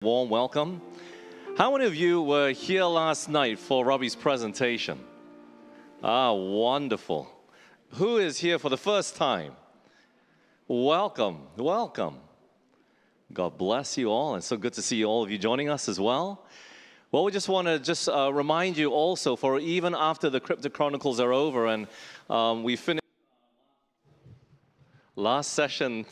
Warm welcome. How many of you were here last night for Robbie's presentation? Wonderful. Who is here for the first time? Welcome, welcome. God bless you all. It's so good to see all of you joining us as well. Well, we just want to remind you also, for even after the Cryptic Chronicles are over and we finished last session.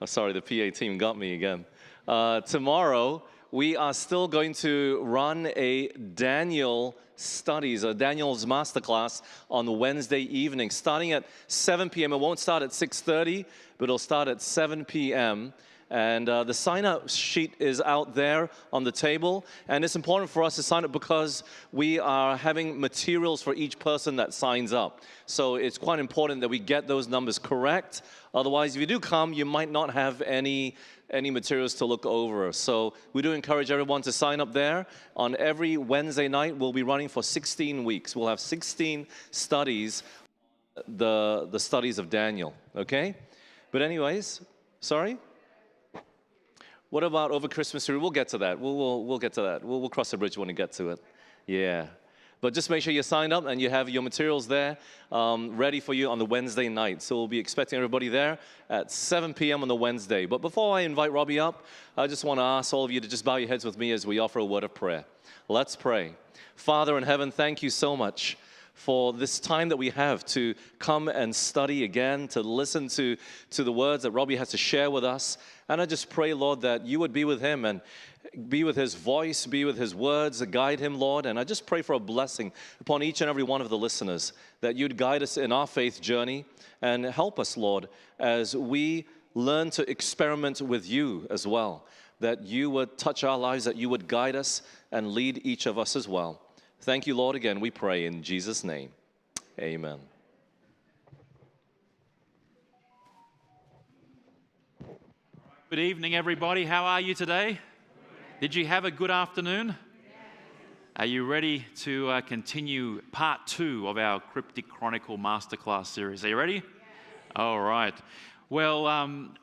Oh, sorry, the PA team got me again. Tomorrow, we are still going to run a Daniel's Masterclass on Wednesday evening, starting at 7 p.m. It won't start at 6:30, but it'll start at 7 p.m. And the sign-up sheet is out there on the table. And it's important for us to sign up because we are having materials for each person that signs up. So it's quite important that we get those numbers correct. Otherwise, if you do come, you might not have any materials to look over. So we do encourage everyone to sign up there. On every Wednesday night, we'll be running for 16 weeks. We'll have 16 studies, the studies of Daniel, okay? But anyways, sorry? What about over Christmas period? We'll get to that. We'll get to that. We'll cross the bridge when we get to it. Yeah. But just make sure you sign up and you have your materials there ready for you on the Wednesday night. So we'll be expecting everybody there at 7 p.m. on the Wednesday. But before I invite Robbie up, I just want to ask all of you to just bow your heads with me as we offer a word of prayer. Let's pray. Father in heaven, thank you so much for this time that we have to come and study again, to listen to the words that Robbie has to share with us. And I just pray, Lord, that you would be with him and be with his voice, be with his words, guide him, Lord. And I just pray for a blessing upon each and every one of the listeners, that you'd guide us in our faith journey and help us, Lord, as we learn to experiment with you as well, that you would touch our lives, that you would guide us and lead each of us as well. Thank you, Lord, again, we pray in Jesus' name. Amen. Good evening, everybody. How are you today? Did you have a good afternoon? Are you ready to continue part 2 of our Cryptic Chronicle Masterclass series? Are you ready? All right. Well,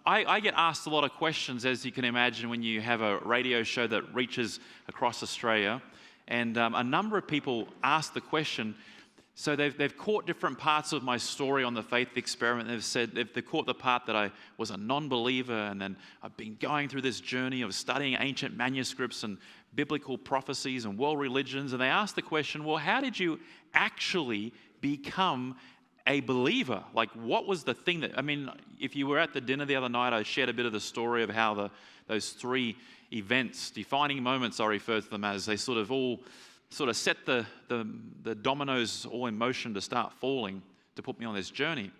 I get asked a lot of questions, as you can imagine, when you have a radio show that reaches across Australia. And a number of people ask the question, so they've caught different parts of my story on the faith experiment. They've said they've caught the part that I was a non-believer, and then I've been going through this journey of studying ancient manuscripts and biblical prophecies and world religions. And they ask the question, well, how did you actually become a believer? Like, what was the thing that, if you were at the dinner the other night, I shared a bit of the story of how those 3 events, defining moments I refer to them as, they sort of set the dominoes all in motion to start falling to put me on this journey.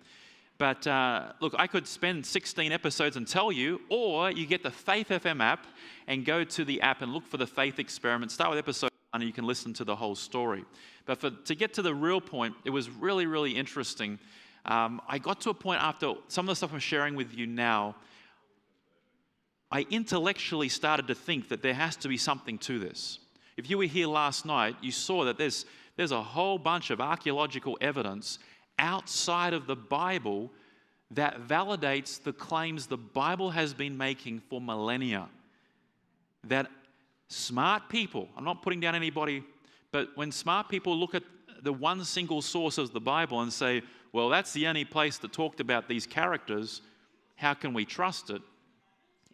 But look, I could spend 16 episodes and tell you, or you get the Faith FM app and go to the app and look for the Faith Experiment. Start with episode 1 and you can listen to the whole story. But to get to the real point, it was really, really interesting. I got to a point after some of the stuff I'm sharing with you now, I intellectually started to think that there has to be something to this. If you were here last night, you saw that there's a whole bunch of archaeological evidence outside of the Bible that validates the claims the Bible has been making for millennia. That smart people, I'm not putting down anybody, but when smart people look at the one single source of the Bible and say, well, that's the only place that talked about these characters, how can we trust it?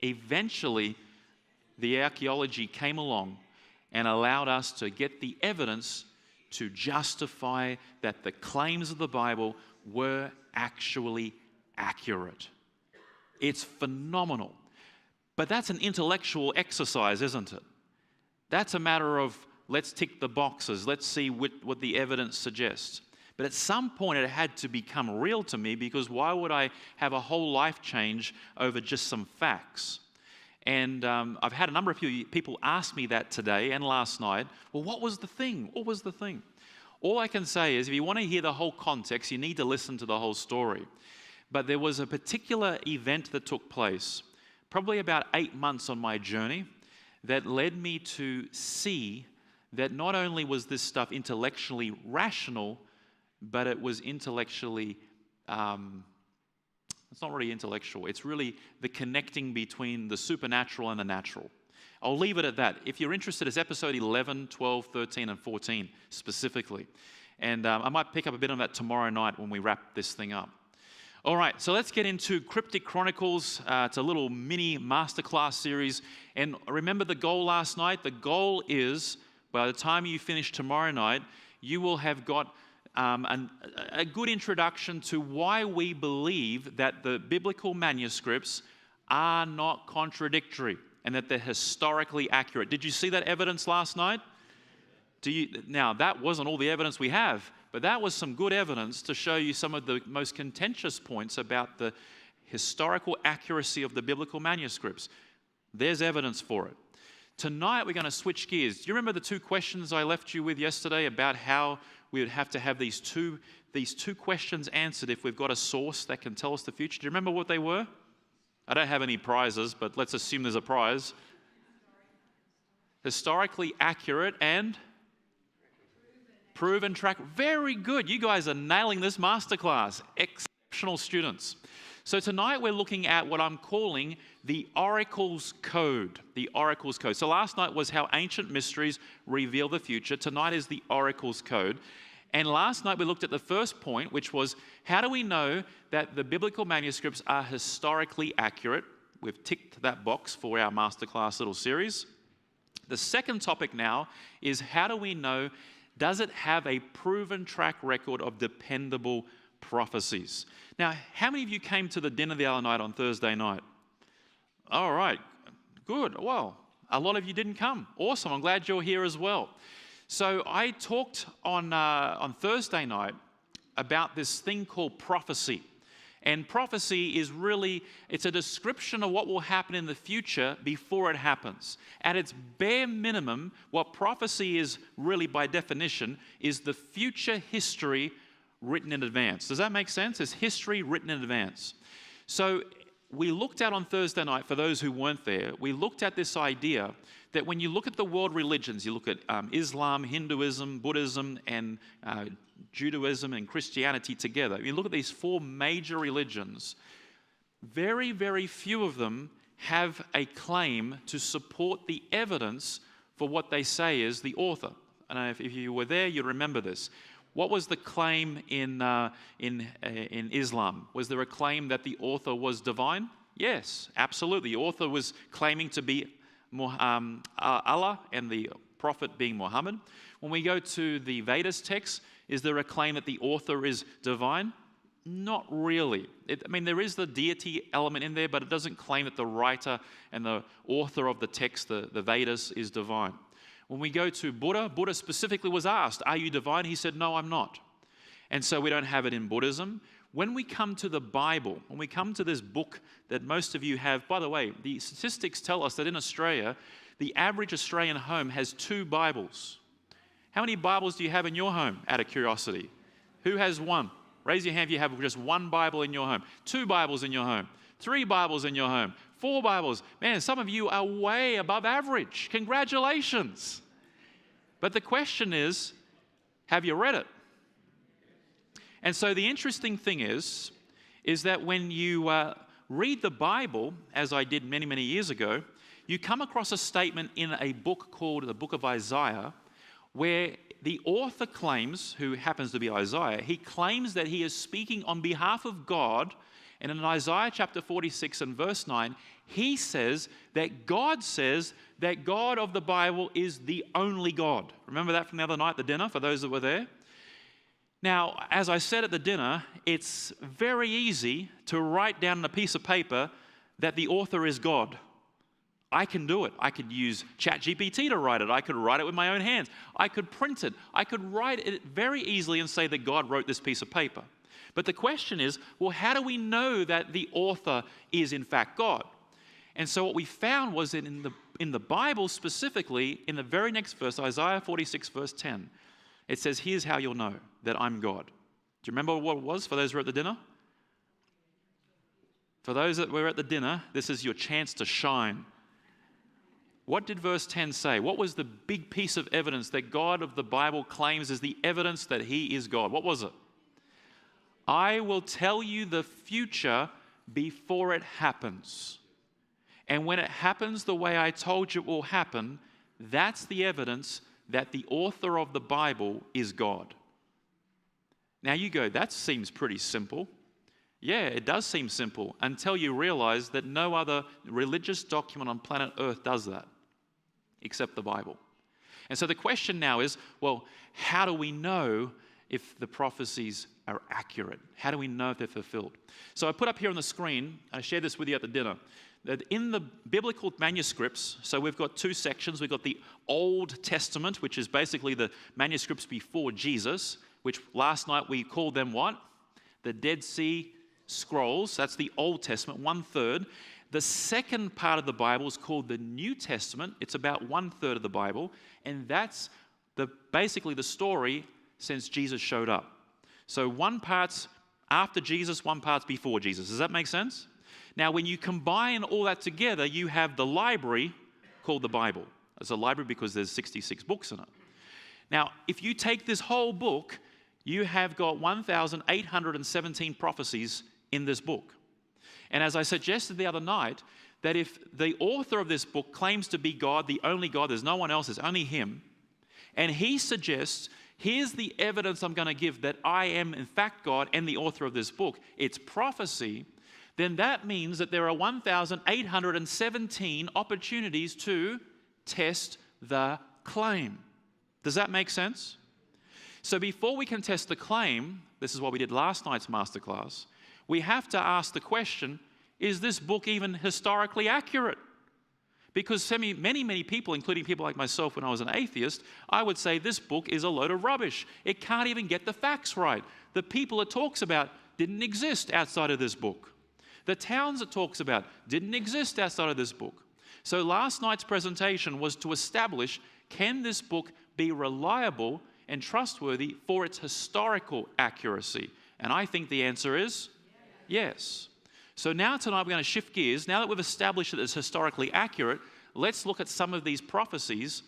Eventually, the archaeology came along and allowed us to get the evidence to justify that the claims of the Bible were actually accurate. It's phenomenal. But that's an intellectual exercise, isn't it? That's a matter of let's tick the boxes, let's see what the evidence suggests. But at some point it had to become real to me, because why would I have a whole life change over just some facts? And I've had a number of people ask me that today and last night. Well, what was the thing? What was the thing? All I can say is if you want to hear the whole context, you need to listen to the whole story. But there was a particular event that took place, probably about 8 months on my journey, that led me to see that not only was this stuff intellectually rational, but it was intellectually It's not really intellectual. It's really the connecting between the supernatural and the natural. I'll leave it at that. If you're interested, it's episode 11, 12, 13, and 14 specifically. And I might pick up a bit on that tomorrow night when we wrap this thing up. All right, so let's get into Cryptic Chronicles. It's a little mini masterclass series. And remember the goal last night? The goal is, by the time you finish tomorrow night, you will have got a good introduction to why we believe that the biblical manuscripts are not contradictory and that they're historically accurate. Did you see that evidence last night? Now, that wasn't all the evidence we have, but that was some good evidence to show you some of the most contentious points about the historical accuracy of the biblical manuscripts. There's evidence for it. Tonight, we're going to switch gears. Do you remember the two questions I left you with yesterday about how we would have to have these two questions answered if we've got a source that can tell us the future? Do you remember what they were? I don't have any prizes, but let's assume there's a prize. Historically accurate and proven track. Very good. You guys are nailing this masterclass. Exceptional students. So tonight we're looking at what I'm calling the Oracle's Code. The Oracle's Code. So last night was how ancient mysteries reveal the future. Tonight is the Oracle's Code. And last night we looked at the first point, which was how do we know that the biblical manuscripts are historically accurate? We've ticked that box for our masterclass little series. The second topic now is how do we know, does it have a proven track record of dependable prophecies? Now, how many of you came to the dinner the other night on Thursday night? All right, good. Well, a lot of you didn't come. Awesome. I'm glad you're here as well. So I talked on Thursday night about this thing called prophecy. And prophecy is really, it's a description of what will happen in the future before it happens. At its bare minimum, what prophecy is really by definition is the future history written in advance. Does that make sense? It's history written in advance. So we looked at on Thursday night, for those who weren't there, we looked at this idea that when you look at the world religions, you look at Islam, Hinduism, Buddhism, and Judaism and Christianity together. You look at these four major religions, very, very few of them have a claim to support the evidence for what they say is the author. And if you were there, you remember this. What was the claim in Islam? Was there a claim that the author was divine? Yes, absolutely. The author was claiming to be Allah and the prophet being Muhammad. When we go to the Vedas text, is there a claim that the author is divine? Not really. There is the deity element in there, but it doesn't claim that the writer and the author of the text, the Vedas, is divine. When we go to Buddha, Buddha specifically was asked, are you divine? He said, no, I'm not. And so we don't have it in Buddhism. When we come to the Bible, when we come to this book that most of you have, by the way, the statistics tell us that in Australia, the average Australian home has 2 Bibles. How many Bibles do you have in your home, out of curiosity? Who has one? Raise your hand if you have just 1 Bible in your home. 2 Bibles in your home. 3 Bibles in your home. 4 Bibles. Man, some of you are way above average. Congratulations. But the question is, have you read it? And so the interesting thing is that when you read the Bible, as I did many, many years ago, you come across a statement in a book called the Book of Isaiah, where the author claims, who happens to be Isaiah, he claims that he is speaking on behalf of God. And in Isaiah chapter 46 and verse 9, he says that God of the Bible is the only God. Remember that from the other night, the dinner, for those that were there? Now, as I said at the dinner, it's very easy to write down on a piece of paper that the author is God. I can do it. I could use ChatGPT to write it. I could write it with my own hands. I could print it. I could write it very easily and say that God wrote this piece of paper. But the question is, well, how do we know that the author is in fact God? And so what we found was that in the Bible specifically, in the very next verse, Isaiah 46 verse 10, it says, here's how you'll know that I'm God. Do you remember what it was for those who were at the dinner? For those that were at the dinner, this is your chance to shine. What did verse 10 say? What was the big piece of evidence that God of the Bible claims is the evidence that he is God? What was it? I will tell you the future before it happens. And when it happens the way I told you it will happen, that's the evidence that the author of the Bible is God. Now you go, that seems pretty simple. Yeah, it does seem simple until you realize that no other religious document on planet Earth does that except the Bible. And so the question now is, well, how do we know if the prophecies are accurate? How do we know if they're fulfilled? So I put up here on the screen, I shared this with you at the dinner, that in the biblical manuscripts, so we've got two sections. We've got the Old Testament, which is basically the manuscripts before Jesus, which last night we called them what? The Dead Sea Scrolls. That's the Old Testament, 1/3. The second part of the Bible is called the New Testament. It's about 1/3 of the Bible, and that's basically the story since Jesus showed up. So one part's after Jesus, one part's before Jesus. Does that make sense? Now, when you combine all that together, you have the library called the Bible. It's a library because there's 66 books in it. Now, if you take this whole book, you have got 1,817 prophecies in this book. And as I suggested the other night, that if the author of this book claims to be God, the only God, there's no one else, there's only him, and he suggests, here's the evidence I'm going to give that I am in fact God and the author of this book, it's prophecy, then that means that there are 1,817 opportunities to test the claim. Does that make sense? So before we can test the claim, this is what we did last night's Masterclass, we have to ask the question, is this book even historically accurate? Because many people, including people like myself when I was an atheist, I would say this book is a load of rubbish. It can't even get the facts right. The people it talks about didn't exist outside of this book. The towns it talks about didn't exist outside of this book. So last night's presentation was to establish, can this book be reliable and trustworthy for its historical accuracy? And I think the answer is yes. So now tonight we're going to shift gears. Now that we've established that it's historically accurate, let's look at some of these prophecies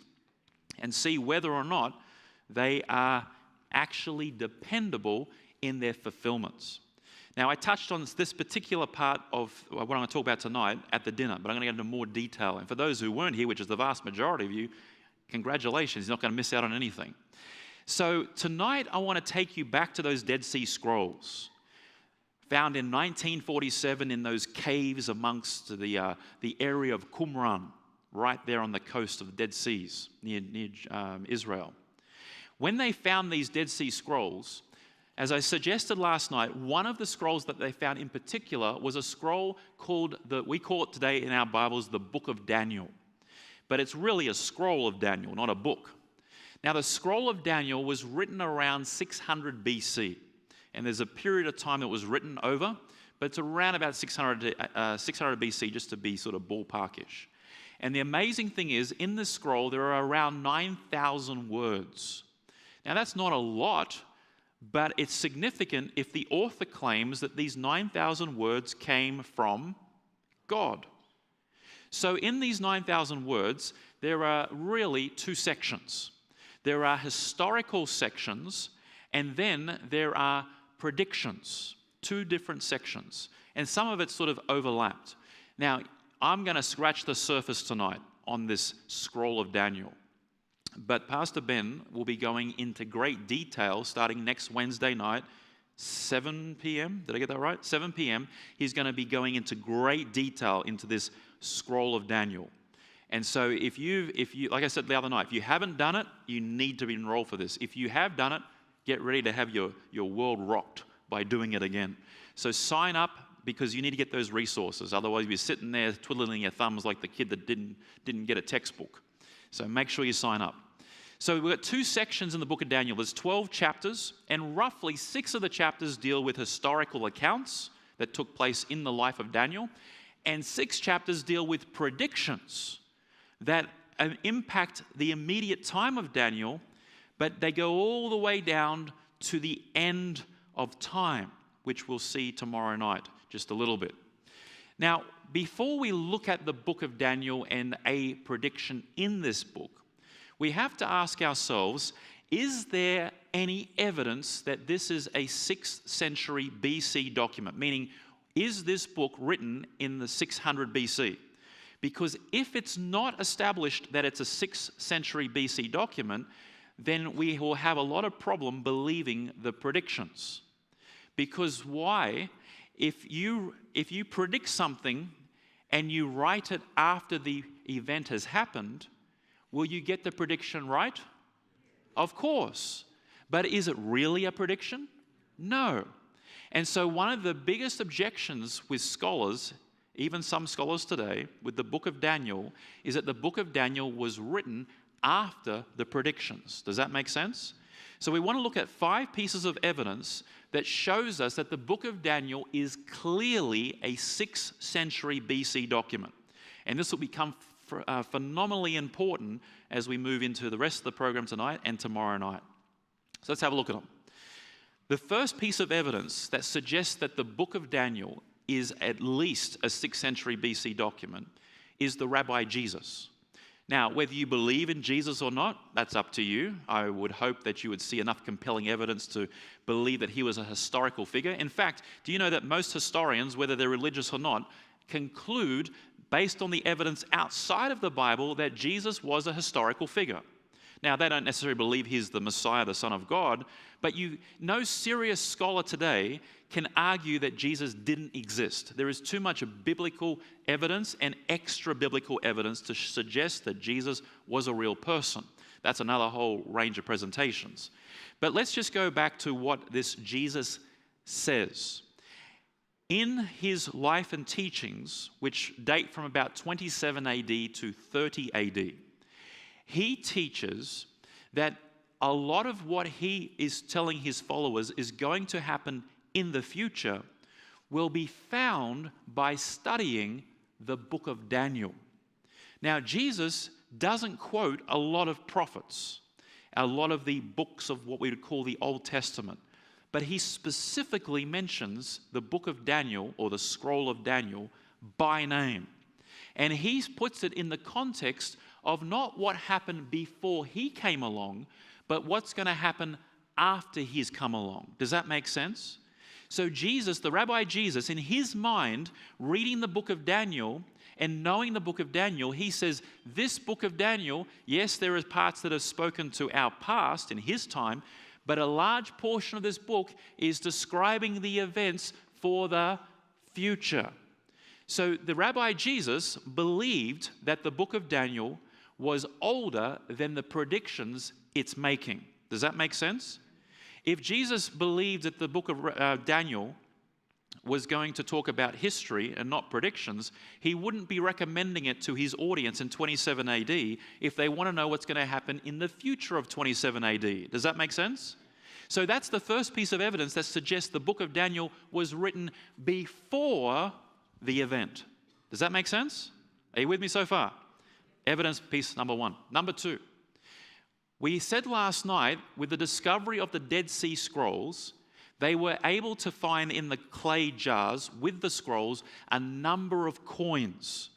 and see whether or not they are actually dependable in their fulfillments. Now, I touched on this particular part of what I'm going to talk about tonight at the dinner, but I'm going to get into more detail. And for those who weren't here, which is the vast majority of you, congratulations, you're not going to miss out on anything. So tonight I want to take you back to those Dead Sea Scrolls, found in 1947 in those caves amongst the area of Qumran, right there on the coast of the Dead Seas, near Israel. When they found these Dead Sea Scrolls, as I suggested last night, one of the scrolls that they found in particular was a scroll called, we call it today in our Bibles, the Book of Daniel. But it's really a scroll of Daniel, not a book. Now, the scroll of Daniel was written around 600 BC. And there's a period of time that was written over, but it's around about 600 BC, just to be sort of ballparkish. And the amazing thing is, in this scroll, there are around 9,000 words. Now, that's not a lot, but it's significant if the author claims that these 9,000 words came from God. So in these 9,000 words, there are really two sections. There are historical sections, and then there are predictions, two different sections. And some of it's sort of overlapped. Now, I'm going to scratch the surface tonight on this scroll of Daniel. But Pastor Ben will be going into great detail starting next Wednesday night, 7 p.m. Did I get that right? 7 p.m. He's going to be going into great detail into this scroll of Daniel. And so if you, like I said the other night, if you haven't done it, you need to be enrolled for this. If you have done it, get ready to have your world rocked by doing it again. So sign up because you need to get those resources. Otherwise, you're sitting there twiddling your thumbs like the kid that didn't get a textbook. So make sure you sign up. So we've got two sections in the book of Daniel. There's 12 chapters, and roughly 6 of the chapters deal with historical accounts that took place in the life of Daniel, and 6 chapters deal with predictions that impact the immediate time of Daniel, but they go all the way down to the end of time, which we'll see tomorrow night, just a little bit. Now, before we look at the book of Daniel and a prediction in this book, we have to ask ourselves, is there any evidence that this is a 6th century BC document? Meaning, is this book written in the 600 BC? Because if it's not established that it's a 6th century BC document, then we will have a lot of problem believing the predictions. Because why? If you predict something and you write it after the event has happened, will you get the prediction right? Of course. But is it really a prediction? No. And so one of the biggest objections with scholars, even some scholars today, with the book of Daniel, is that the book of Daniel was written after the predictions. Does that make sense? So we want to look at 5 pieces of evidence that shows us that the book of Daniel is clearly a 6th century BC document. And this will become phenomenally important as we move into the rest of the program tonight and tomorrow night. So let's have a look at them. The first piece of evidence that suggests that the book of Daniel is at least a 6th century BC document is the Rabbi Jesus. Now, whether you believe in Jesus or not, that's up to you. I would hope that you would see enough compelling evidence to believe that he was a historical figure. In fact, do you know that most historians, whether they're religious or not, conclude, based on the evidence outside of the Bible, that Jesus was a historical figure? Now, they don't necessarily believe he's the Messiah, the Son of God, but no serious scholar today can argue that Jesus didn't exist. There is too much biblical evidence and extra biblical evidence to suggest that Jesus was a real person. That's another whole range of presentations. But let's just go back to what this Jesus says. In his life and teachings, which date from about 27 AD to 30 AD, he teaches that a lot of what he is telling his followers is going to happen in the future will be found by studying the book of Daniel. Now, Jesus doesn't quote a lot of prophets, a lot of the books of what we would call the Old Testament, but he specifically mentions the book of Daniel or the scroll of Daniel by name. And he puts it in the context of not what happened before he came along, but what's going to happen after he's come along. Does that make sense? So Jesus, the Rabbi Jesus, in his mind, reading the book of Daniel and knowing the book of Daniel, he says, this book of Daniel, yes, there are parts that have spoken to our past in his time, but a large portion of this book is describing the events for the future. So the Rabbi Jesus believed that the book of Daniel was older than the predictions it's making. Does that make sense? If Jesus believed that the book of Daniel was going to talk about history and not predictions, he wouldn't be recommending it to his audience in 27 AD if they want to know what's going to happen in the future of 27 AD. Does that make sense? So that's the first piece of evidence that suggests the book of Daniel was written before the event. Does that make sense? Are you with me so far? Evidence piece number 1. Number 2. We said last night, with the discovery of the Dead Sea Scrolls, they were able to find in the clay jars with the scrolls a number of coins.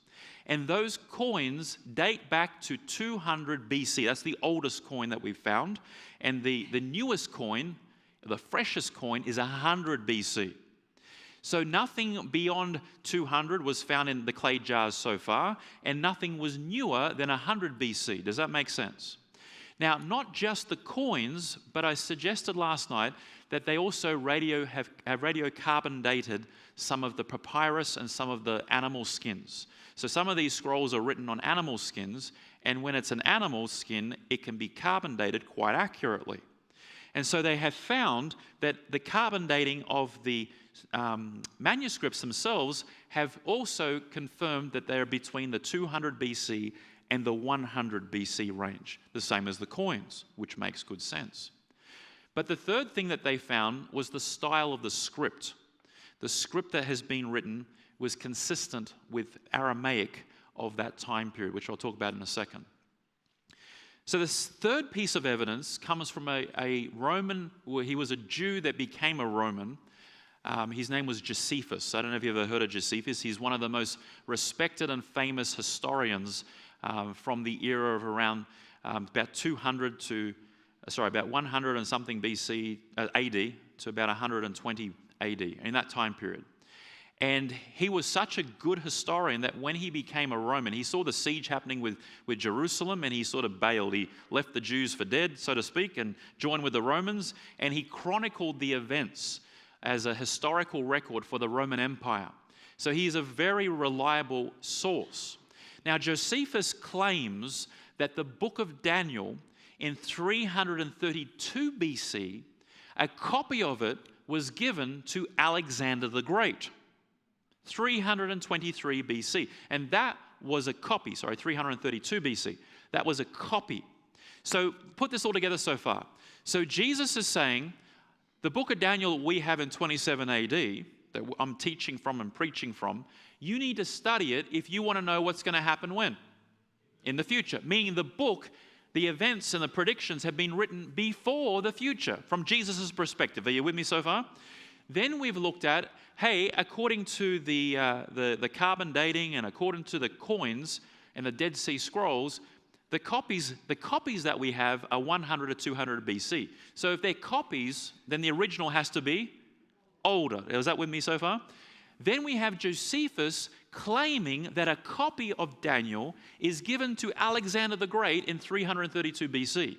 And those coins date back to 200 BC. That's the oldest coin that we've found. And the newest coin, the freshest coin, is 100 BC. So nothing beyond 200 was found in the clay jars so far, and nothing was newer than 100 BC. Does that make sense? Now, not just the coins, but I suggested last night that they also have radiocarbon dated some of the papyrus and some of the animal skins. So some of these scrolls are written on animal skins, and when it's an animal skin, it can be carbon dated quite accurately. And so they have found that the carbon dating of the manuscripts themselves have also confirmed that they are between the 200 BC and the 100 BC range, the same as the coins, which makes good sense. But the third thing that they found was the style of the script. The script that has been written was consistent with Aramaic of that time period, which I'll talk about in a second. So this third piece of evidence comes from a Roman, well, he was a Jew that became a Roman. His name was Josephus. I don't know if you've ever heard of Josephus. He's one of the most respected and famous historians from the era of around about 100 and something BC, AD to about 120 AD, in that time period. And he was such a good historian that when he became a Roman, he saw the siege happening with Jerusalem, and he sort of bailed. He left the Jews for dead, so to speak, and joined with the Romans, and he chronicled the events as a historical record for the Roman Empire. So he's a very reliable source. Now, Josephus claims that the book of Daniel in 332 BC, a copy of it was given to Alexander the Great. 323 BC. And that was a copy, 332 BC. That was a copy. So put this all together so far. So Jesus is saying, the book of Daniel we have in 27 AD, that I'm teaching from and preaching from, you need to study it if you want to know what's going to happen when? In the future. Meaning the book, the events and the predictions have been written before the future, from Jesus' perspective. Are you with me so far? Then we've looked at, hey, according to the carbon dating and according to the coins and the Dead Sea Scrolls, the copies that we have are 100 to 200 BC. So if they're copies, then the original has to be older. Is that with me so far? Then we have Josephus claiming that a copy of Daniel is given to Alexander the Great in 332 BC.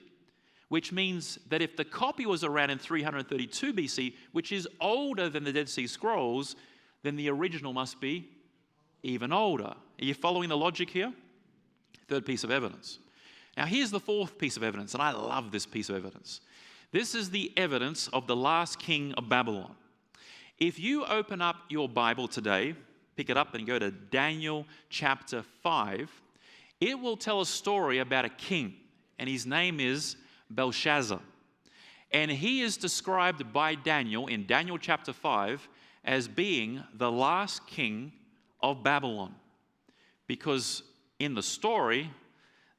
Which means that if the copy was around in 332 BC, which is older than the Dead Sea Scrolls, then the original must be even older. Are you following the logic here? Third piece of evidence. Now here's the fourth piece of evidence, and I love this piece of evidence. This is the evidence of the last king of Babylon. If you open up your Bible today, pick it up and go to Daniel chapter 5, it will tell a story about a king, and his name is Belshazzar. And he is described by Daniel in Daniel chapter 5 as being the last king of Babylon. Because in the story,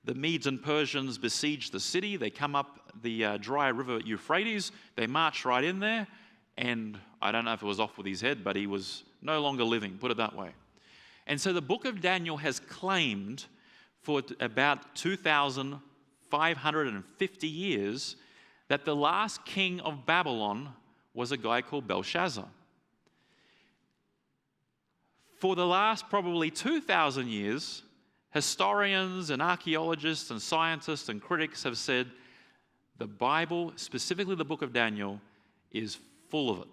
the Medes and Persians besiege the city. They come up the dry river Euphrates. They march right in there. And I don't know if it was off with his head, but he was no longer living, put it that way. And so the book of Daniel has claimed for about 2,550 years that the last king of Babylon was a guy called Belshazzar. For the last probably 2,000 years, historians and archaeologists and scientists and critics have said the Bible, specifically the book of Daniel, is full of it.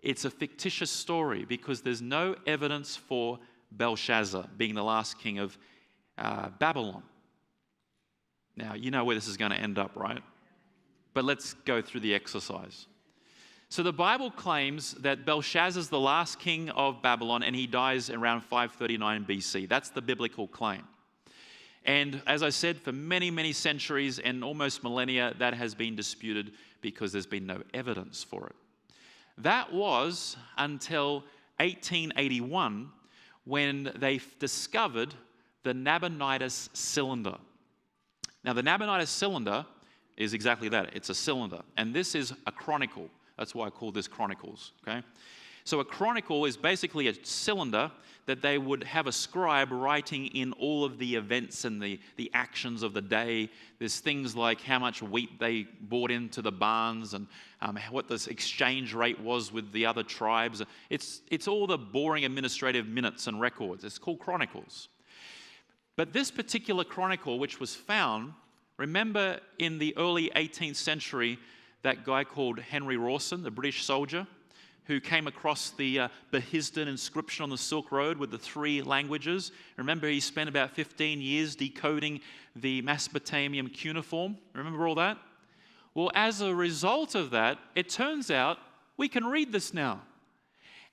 It's a fictitious story because there's no evidence for Belshazzar being the last king of Babylon. Now, you know where this is going to end up, right? But let's go through the exercise. So the Bible claims that Belshazzar's the last king of Babylon and he dies around 539 BC. That's the biblical claim. And as I said, for many, many centuries and almost millennia, that has been disputed because there's been no evidence for it. That was until 1881 when they discovered the Nabonidus cylinder. Now, the Nabonidus cylinder is exactly that. It's a cylinder. And this is a chronicle. That's why I call this Chronicles, okay? So a chronicle is basically a cylinder that they would have a scribe writing in all of the events and the actions of the day. There's things like how much wheat they brought into the barns and what the exchange rate was with the other tribes. It's all the boring administrative minutes and records. It's called Chronicles. But this particular chronicle, which was found, remember in the early 18th century, that guy called Henry Rawson, the British soldier, who came across the Behisden inscription on the Silk Road with the 3 languages. Remember, he spent about 15 years decoding the Mesopotamian cuneiform. Remember all that? Well, as a result of that, it turns out we can read this now.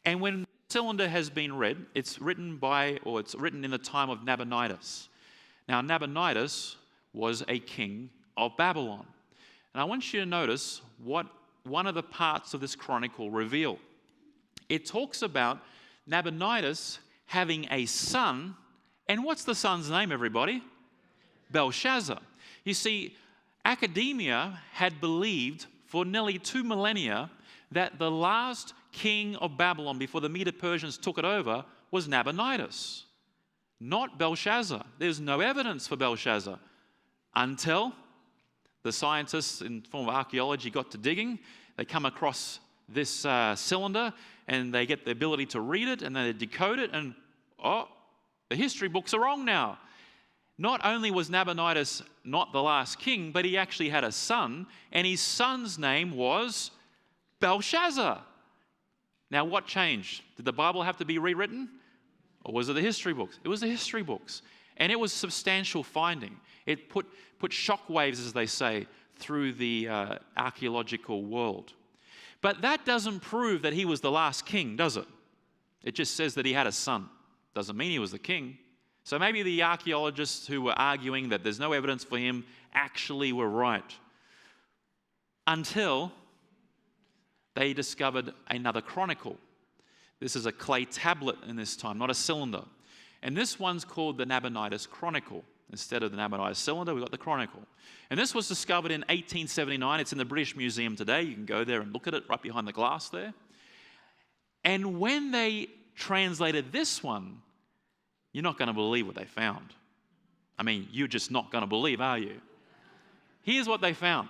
And when the cylinder has been read, it's written in the time of Nabonidus. Now, Nabonidus was a king of Babylon. And I want you to notice what one of the parts of this chronicle reveal. It talks about Nabonidus having a son, and what's the son's name, everybody? Belshazzar. You see, academia had believed for nearly 2 millennia that the last king of Babylon before the Medo-Persians took it over was Nabonidus, not Belshazzar. There's no evidence for Belshazzar until the scientists in the form of archaeology got to digging. They come across this cylinder, and they get the ability to read it, and then they decode it, and the history books are wrong now. Not only was Nabonidus not the last king, but he actually had a son, and his son's name was Belshazzar. Now, what changed? Did the Bible have to be rewritten? Or was it the history books? It was the history books. And it was substantial finding. It put shockwaves, as they say, through the archaeological world. But that doesn't prove that he was the last king, does it? It just says that he had a son. Doesn't mean he was the king. So maybe the archaeologists who were arguing that there's no evidence for him actually were right. Until they discovered another chronicle. This is a clay tablet in this time, not a cylinder. And this one's called the Nabonidus Chronicle. Instead of the Nabonidus cylinder, we've got the Chronicle. And this was discovered in 1879. It's in the British Museum today. You can go there and look at it right behind the glass there. And when they translated this one, you're not going to believe what they found. I mean, you're just not going to believe, are you? Here's what they found.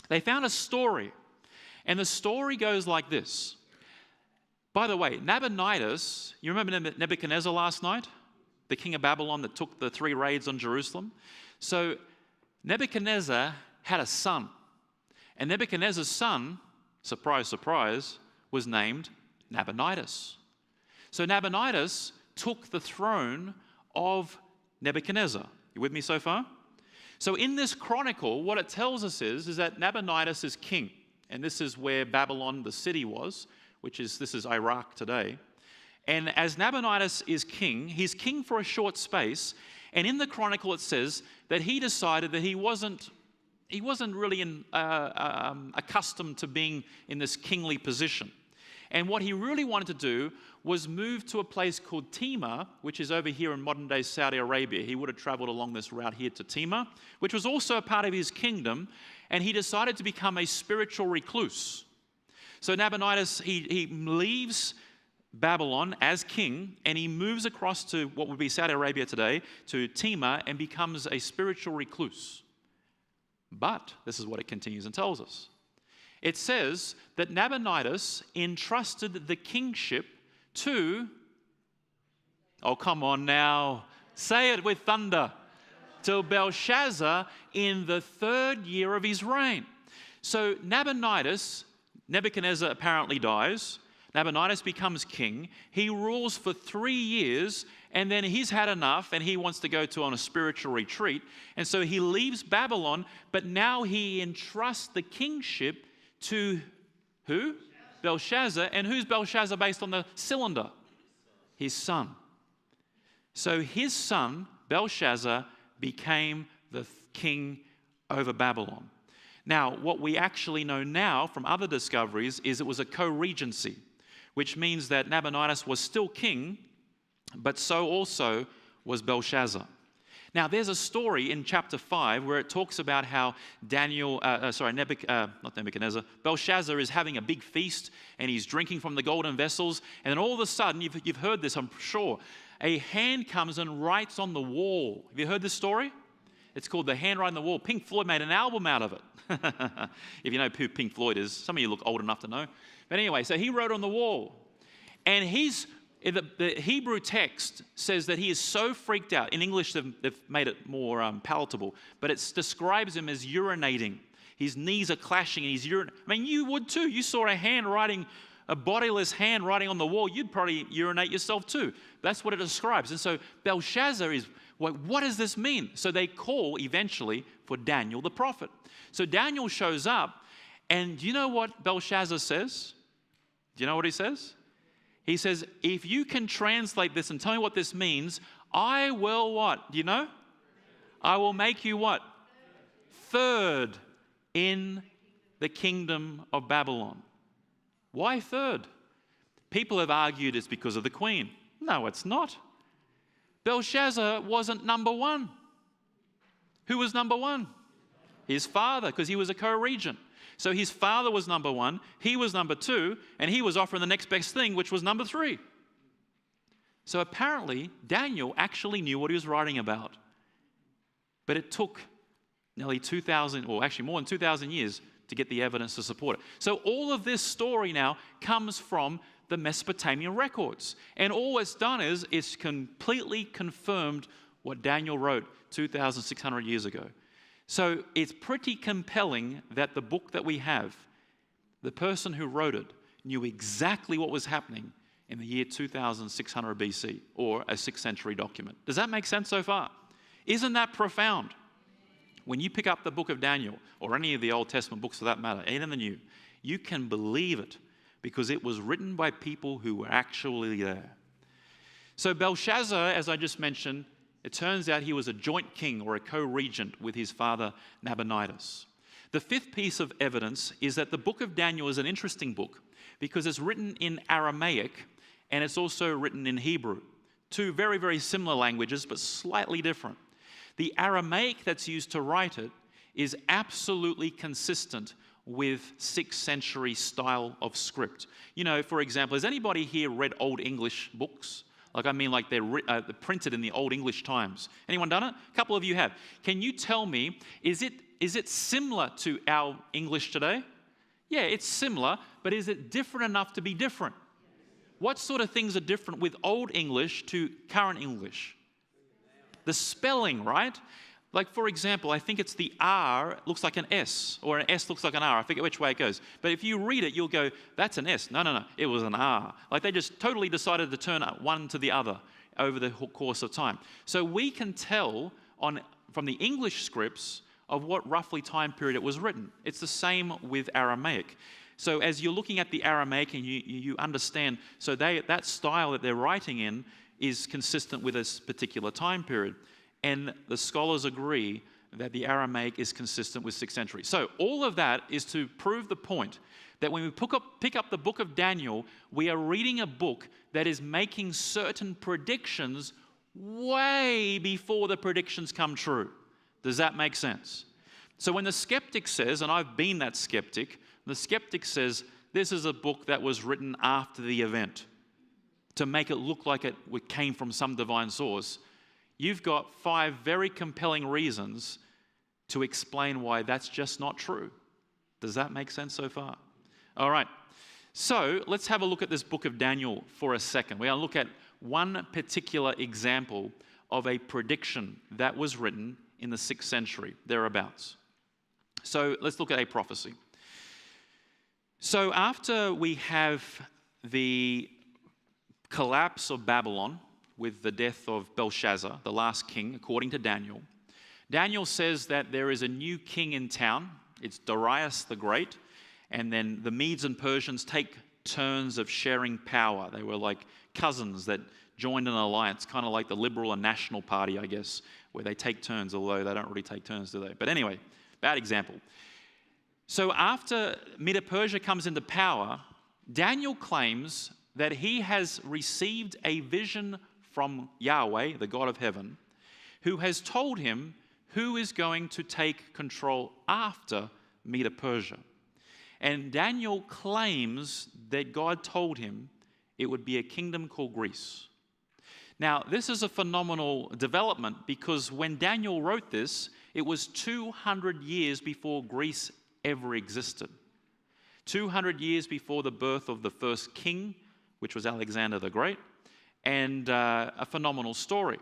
They found a story. And the story goes like this. By the way, Nabonidus, you remember Nebuchadnezzar last night? The king of Babylon that took the 3 raids on Jerusalem? So Nebuchadnezzar had a son. And Nebuchadnezzar's son, surprise, surprise, was named Nabonidus. So Nabonidus took the throne of Nebuchadnezzar. You with me so far? So in this chronicle, what it tells us is that Nabonidus is king. And this is where Babylon, the city, was, this is Iraq today. And as Nabonidus is king, he's king for a short space. And in the chronicle, it says that he decided that he wasn't really accustomed to being in this kingly position. And what he really wanted to do was move to a place called Timah, which is over here in modern-day Saudi Arabia. He would have traveled along this route here to Timah, which was also a part of his kingdom, and he decided to become a spiritual recluse. So Nabonidus, he leaves Babylon as king, and he moves across to what would be Saudi Arabia today, to Timah, and becomes a spiritual recluse. But this is what it continues and tells us. It says that Nabonidus entrusted the kingship to, oh, come on now, say it with thunder, to Belshazzar in the 3rd year of his reign. So Nebuchadnezzar apparently dies. Nabonidus becomes king. He rules for 3 years, and then he's had enough, and he wants to go on a spiritual retreat. And so he leaves Babylon, but now he entrusts the kingship to who? Belshazzar. And who's Belshazzar based on the cylinder? His son. So his son, Belshazzar, became the king over Babylon. Now, what we actually know now from other discoveries is it was a co-regency, which means that Nabonidus was still king, but so also was Belshazzar. Now, there's a story in chapter 5 where it talks about how Belshazzar is having a big feast, and he's drinking from the golden vessels, and then all of a sudden, you've heard this, I'm sure, a hand comes and writes on the wall. Have you heard this story? It's called The Hand Writing on the Wall. Pink Floyd made an album out of it. If you know who Pink Floyd is, some of you look old enough to know. But anyway, so he wrote on the wall, and the Hebrew text says that he is so freaked out. In English, they've made it more palatable, but it describes him as urinating. His knees are clashing, and he's urinating. I mean, you would too. You saw a bodiless hand writing on the wall, you'd probably urinate yourself too. That's what it describes. And so Belshazzar is, what does this mean? So they call eventually for Daniel the prophet. So Daniel shows up, and do you know what Belshazzar says? Do you know what he says? He says, if you can translate this and tell me what this means, I will what? Do you know? I will make you what? 3rd in the kingdom of Babylon. Why 3rd? People have argued it's because of the queen. No, it's not. Belshazzar wasn't number 1. Who was number 1? His father, because he was a co-regent. So his father was number 1, he was number 2, and he was offering the next best thing, which was number 3. So apparently, Daniel actually knew what he was writing about. But it took nearly 2,000, or actually more than 2,000 years to get the evidence to support it. So all of this story now comes from the Mesopotamian records. And all it's done is it's completely confirmed what Daniel wrote 2,600 years ago. So it's pretty compelling that the book that we have, the person who wrote it knew exactly what was happening in the year 2600 BC, or a 6th century document. Does that make sense so far? Isn't that profound? When you pick up the book of Daniel, or any of the Old Testament books for that matter, and in the New, you can believe it because it was written by people who were actually there. So Belshazzar, as I just mentioned, it turns out he was a joint king or a co-regent with his father Nabonidus. The fifth piece of evidence is that the book of Daniel is an interesting book because it's written in Aramaic and it's also written in Hebrew. Two very, very similar languages, but slightly different. The Aramaic that's used to write it is absolutely consistent with 6th century style of script. You know, for example, has anybody here read Old English books? Like they're printed in the Old English times. Anyone done it? A couple of you have. Can you tell me, is it similar to our English today? Yeah, it's similar, but is it different enough to be different? What sort of things are different with Old English to current English? The spelling, right? Like, for example, I think it's the R looks like an S, or an S looks like an R. I forget which way it goes. But if you read it, you'll go, that's an S. No, it was an R. Like, they just totally decided to turn one to the other over the course of time. So we can tell from the English scripts of what roughly time period it was written. It's the same with Aramaic. So as you're looking at the Aramaic and you understand, so that style that they're writing in is consistent with this particular time period. And the scholars agree that the Aramaic is consistent with 6th century. So all of that is to prove the point that when we pick up the book of Daniel, we are reading a book that is making certain predictions way before the predictions come true. Does that make sense? So when the skeptic says, and I've been that skeptic, the skeptic says, this is a book that was written after the event to make it look like it came from some divine source. You've got 5 very compelling reasons to explain why that's just not true. Does that make sense so far? All right. So let's have a look at this book of Daniel for a second. We're going to look at one particular example of a prediction that was written in the 6th century, thereabouts. So let's look at a prophecy. So after we have the collapse of Babylon, with the death of Belshazzar, the last king, according to Daniel. Daniel says that there is a new king in town. It's Darius the Great. And then the Medes and Persians take turns of sharing power. They were like cousins that joined an alliance, kind of like the Liberal and National Party, I guess, where they take turns, although they don't really take turns, do they? But anyway, bad example. So after Medo-Persia comes into power, Daniel claims that he has received a vision from Yahweh, the God of heaven, who has told him who is going to take control after Medo-Persia. And Daniel claims that God told him it would be a kingdom called Greece. Now, this is a phenomenal development because when Daniel wrote this, it was 200 years before Greece ever existed. 200 years before the birth of the first king, which was Alexander the Great, and a phenomenal story.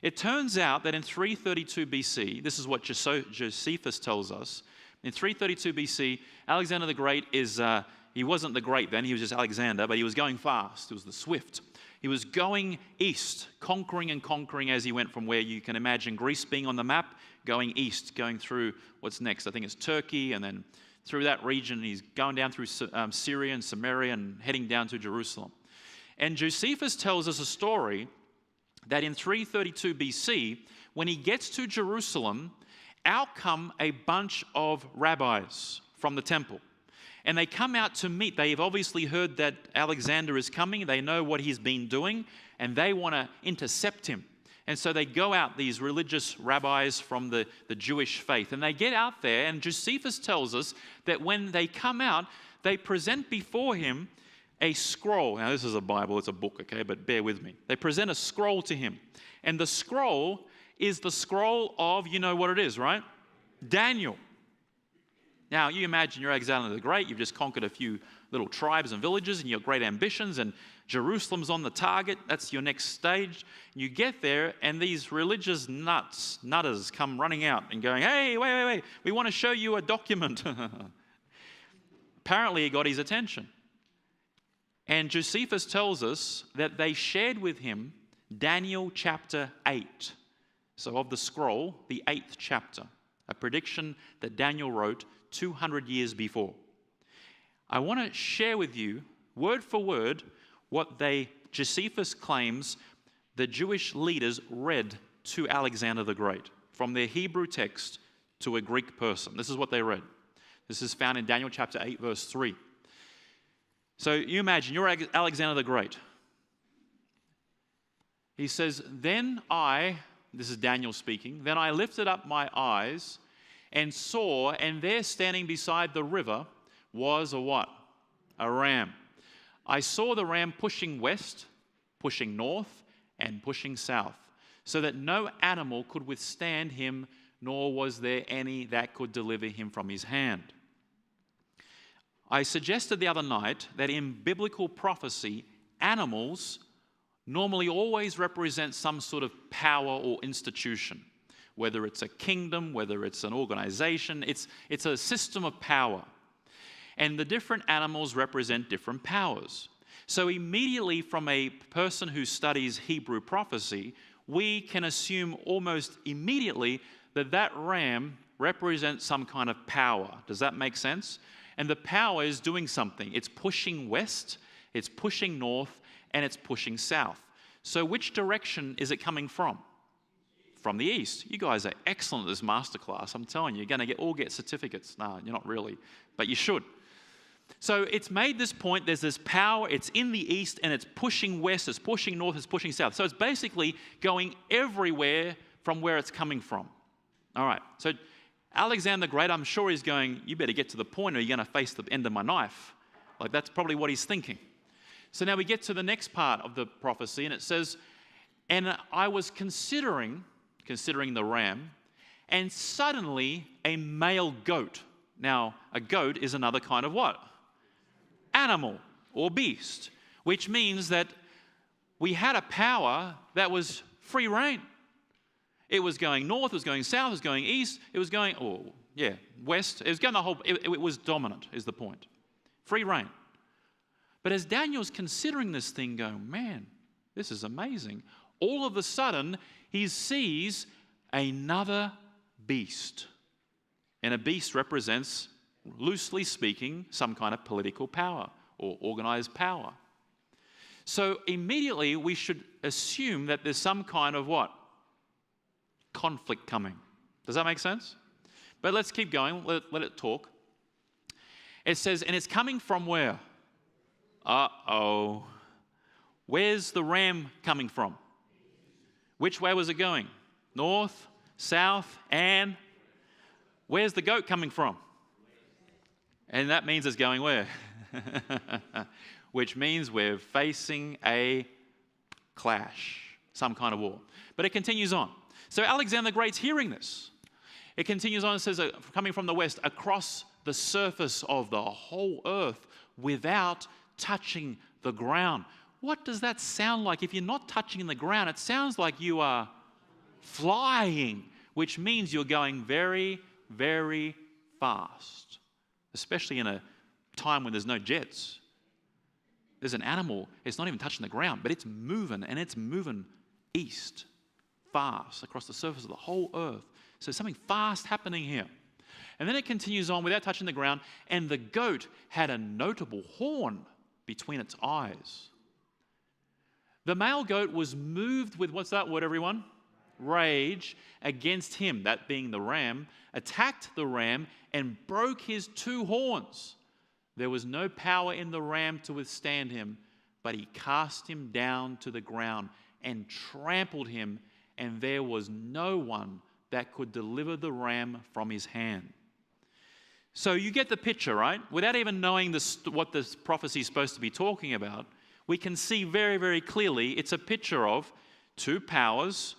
It turns out that in 332 BC, this is what Josephus tells us, in 332 BC, Alexander the Great he wasn't the great then, he was just Alexander, but he was going fast, it was the swift. He was going east, conquering and conquering as he went from where you can imagine Greece being on the map, going east, going through what's next, I think it's Turkey, and then through that region, he's going down through Syria and Samaria and heading down to Jerusalem. And Josephus tells us a story that in 332 BC, when he gets to Jerusalem, out come a bunch of rabbis from the temple. And they come out to meet. They've obviously heard that Alexander is coming. They know what he's been doing, and they want to intercept him. And so they go out, these religious rabbis from the Jewish faith, and they get out there, and Josephus tells us that when they come out, they present before him a scroll. Now, this is a Bible, it's a book, okay, but bear with me. They present a scroll to him. And the scroll is the scroll of, you know what it is, right? Daniel. Now, you imagine you're Alexander the Great, you've just conquered a few little tribes and villages, and you've got great ambitions, and Jerusalem's on the target. That's your next stage. You get there, and these religious nutters come running out and going, hey, wait, we want to show you a document. Apparently, it got his attention. And Josephus tells us that they shared with him Daniel chapter 8. So of the scroll, the 8th chapter, a prediction that Daniel wrote 200 years before. I want to share with you, word for word, what Josephus claims the Jewish leaders read to Alexander the Great from their Hebrew text to a Greek person. This is what they read. This is found in Daniel chapter 8, verse 3. So you imagine, you're Alexander the Great. He says, this is Daniel speaking, then I lifted up my eyes and saw, and there standing beside the river was a what? A ram. I saw the ram pushing west, pushing north, and pushing south, so that no animal could withstand him, nor was there any that could deliver him from his hand. I suggested the other night that in biblical prophecy, animals normally always represent some sort of power or institution, whether it's a kingdom, whether it's an organization, it's a system of power. And the different animals represent different powers. So immediately from a person who studies Hebrew prophecy, we can assume almost immediately that that ram represents some kind of power. Does that make sense? And the power is doing something. It's pushing west, it's pushing north, and it's pushing south. So which direction is it coming from? From the east. You guys are excellent at this masterclass. I'm telling you, you're going to all get certificates. No, you're not really, but you should. So it's made this point, there's this power, it's in the east, and it's pushing west, it's pushing north, it's pushing south. So it's basically going everywhere from where it's coming from. All right, so Alexander the Great, I'm sure he's going, you better get to the point or you're going to face the end of my knife. Like that's probably what he's thinking. So now we get to the next part of the prophecy, and it says, and I was considering the ram, and suddenly a male goat. Now, a goat is another kind of what? Animal or beast, which means that we had a power that was free reign. It was going north, it was going south, it was going east, it was going, west. It was going the whole, it was dominant, is the point. Free reign. But as Daniel's considering this thing, going, man, this is amazing. All of a sudden, he sees another beast. And a beast represents, loosely speaking, some kind of political power or organized power. So immediately we should assume that there's some kind of what? Conflict coming. Does that make sense? But let's keep going. Let it talk. It says, and it's coming from where? Uh-oh. Where's the ram coming from? Which way was it going? North, south, and where's the goat coming from? And that means it's going where? Which means we're facing a clash, some kind of war. But it continues on. So Alexander the Great's hearing this. It continues on and says, coming from the west, across the surface of the whole earth without touching the ground. What does that sound like? If you're not touching the ground, it sounds like you are flying, which means you're going very, very fast, especially in a time when there's no jets. There's an animal, it's not even touching the ground, but it's moving, and it's moving east, fast, across the surface of the whole earth. So something fast happening here. And then it continues on without touching the ground, and the goat had a notable horn between its eyes. The male goat was moved with, what's that word, everyone? Rage against him, that being the ram, attacked the ram and broke his two horns. There was no power in the ram to withstand him, but he cast him down to the ground and trampled him, and there was no one that could deliver the ram from his hand. So you get the picture, right? Without even knowing what this prophecy is supposed to be talking about, we can see very, very clearly it's a picture of two powers.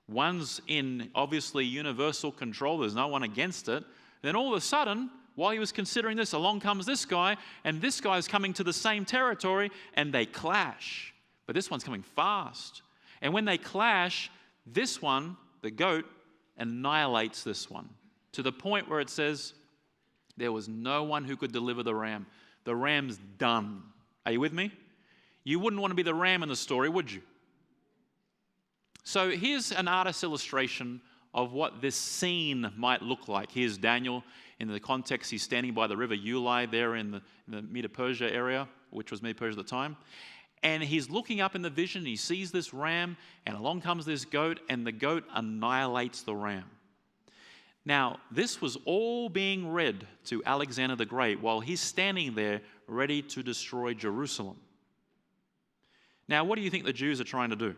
One's in obviously universal control. There's no one against it. Then all of a sudden, while he was considering this, along comes this guy, and this guy is coming to the same territory, and they clash. But this one's coming fast. And when they clash, this one, the goat, annihilates this one to the point where it says there was no one who could deliver the ram. The ram's done. Are you with me? You wouldn't want to be the ram in the story, would you? So here's an artist's illustration of what this scene might look like. Here's Daniel. In the context, he's standing by the river Ulai there in the Medo-Persia area, which was Medo-Persia at the time. And he's looking up in the vision, he sees this ram, and along comes this goat, and the goat annihilates the ram. Now, this was all being read to Alexander the Great while he's standing there ready to destroy Jerusalem. Now, what do you think the Jews are trying to do?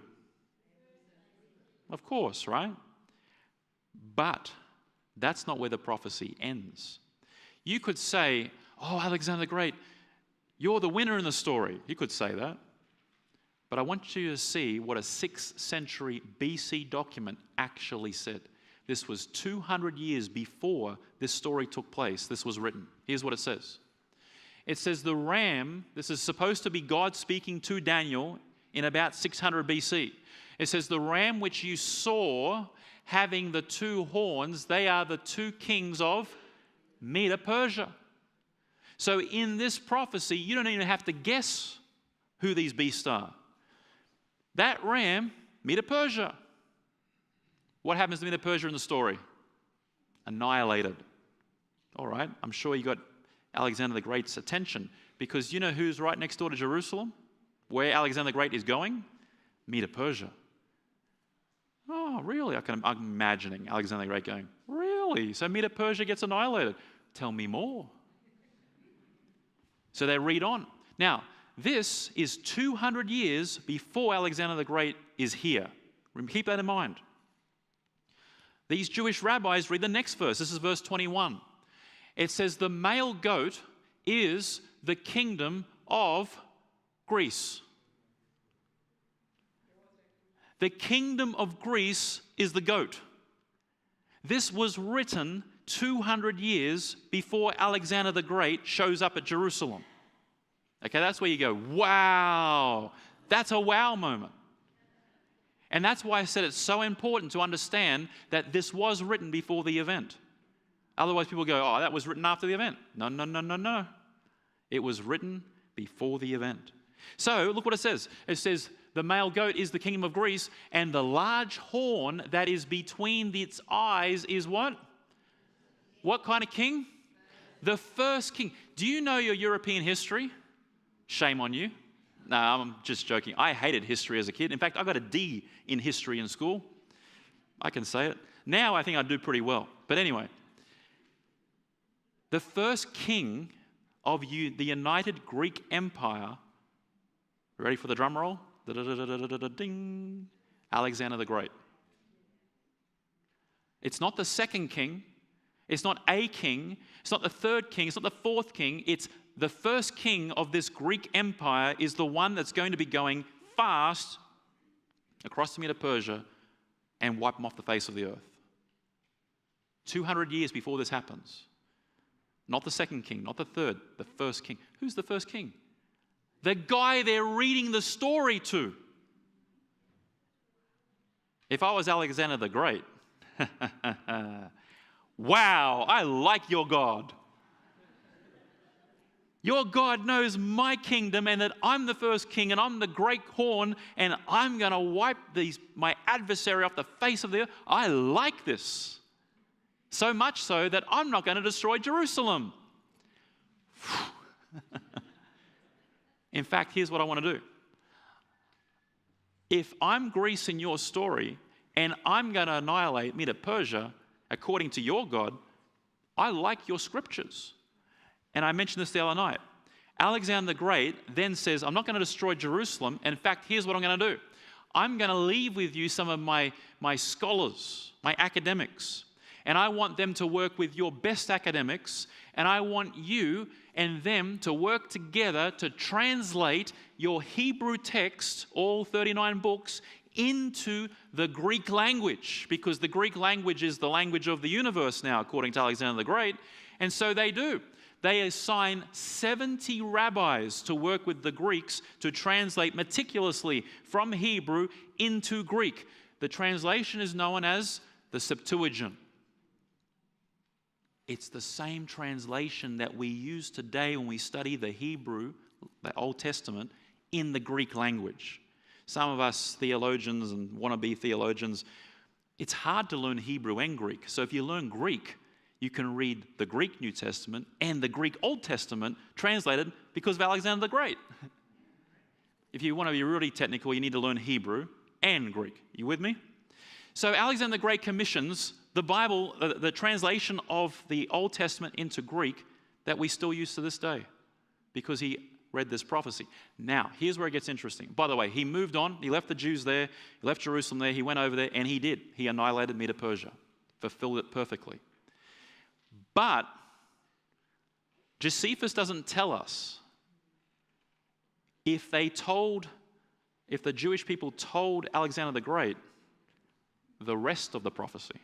Of course, right? But that's not where the prophecy ends. You could say, oh, Alexander the Great, you're the winner in the story. You could say that. But I want you to see what a 6th century BC document actually said. This was 200 years before this story took place. This was written. Here's what it says. It says the ram, this is supposed to be God speaking to Daniel in about 600 BC. It says the ram which you saw having the 2 horns, they are the 2 kings of Medo-Persia. So in this prophecy, you don't even have to guess who these beasts are. That ram, Medo-Persia. What happens to Medo-Persia in the story? Annihilated. All right, I'm sure you got Alexander the Great's attention because you know who's right next door to Jerusalem? Where Alexander the Great is going? Medo-Persia. Oh, really? I'm imagining Alexander the Great going, really? So Medo-Persia gets annihilated. Tell me more. So they read on. Now, this is 200 years before Alexander the Great is here. Keep that in mind. These Jewish rabbis read the next verse. This is verse 21. It says, the male goat is the kingdom of Greece. The kingdom of Greece is the goat. This was written 200 years before Alexander the Great shows up at Jerusalem. Okay, that's where you go, wow, that's a wow moment. And that's why I said it's so important to understand that this was written before the event. Otherwise people go, oh, that was written after the event. No, no, no, no, no. It was written before the event. So look what it says. It says, the male goat is the kingdom of Greece, and the large horn that is between its eyes is what? What kind of king? The first king. Do you know your European history? Shame on you. No, I'm just joking. I hated history as a kid. In fact, I got a D in history in school. I can say it. Now I think I do pretty well. But anyway, the first king of the United Greek Empire, ready for the drum roll? Ding. Alexander the Great. It's not the second king. It's not a king. It's not the third king. It's not the fourth king. It's the first king of this Greek empire is the one that's going to be going fast across the Medo-Persia and wipe them off the face of the earth. 200 years before this happens. Not the second king, not the third, the first king. Who's the first king? The guy they're reading the story to. If I was Alexander the Great, wow, I like your God. Your God knows my kingdom and that I'm the first king and I'm the great horn and I'm going to wipe my adversary off the face of the earth. I like this. So much so that I'm not going to destroy Jerusalem. In fact, here's what I want to do. If I'm Greece in your story and I'm going to annihilate Medo-Persia according to your God, I like your scriptures. And I mentioned this the other night. Alexander the Great then says, I'm not going to destroy Jerusalem. In fact, here's what I'm going to do. I'm going to leave with you some of my scholars, my academics. And I want them to work with your best academics. And I want you and them to work together to translate your Hebrew text, all 39 books, into the Greek language, because the Greek language is the language of the universe now, according to Alexander the Great. And so they do. They assign 70 rabbis to work with the Greeks to translate meticulously from Hebrew into Greek. The translation is known as the Septuagint. It's the same translation that we use today when we study the Hebrew, the Old Testament, in the Greek language. Some of us theologians and wannabe theologians, it's hard to learn Hebrew and Greek. So if you learn Greek, you can read the Greek New Testament and the Greek Old Testament translated because of Alexander the Great. If you want to be really technical, you need to learn Hebrew and Greek. You with me? So Alexander the Great commissions the Bible, the translation of the Old Testament into Greek that we still use to this day because he read this prophecy. Now, here's where it gets interesting. By the way, he moved on. He left the Jews there. He left Jerusalem there. He went over there, and he did. He annihilated Medo-Persia, fulfilled it perfectly. But Josephus doesn't tell us if the Jewish people told Alexander the Great the rest of the prophecy.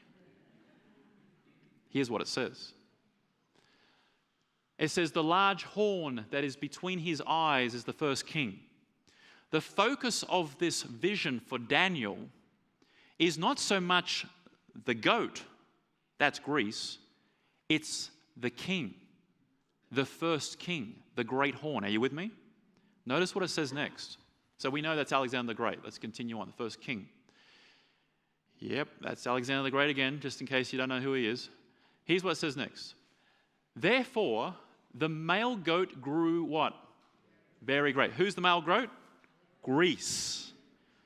Here's what it says. It says, the large horn that is between his eyes is the first king. The focus of this vision for Daniel is not so much the goat, that's Greece, it's the king, the first king, the great horn. Are you with me? Notice what it says next. So we know that's Alexander the Great. Let's continue on, the first king. Yep, that's Alexander the Great again, just in case you don't know who he is. Here's what it says next. Therefore, the male goat grew what? Very great. Who's the male goat? Greece.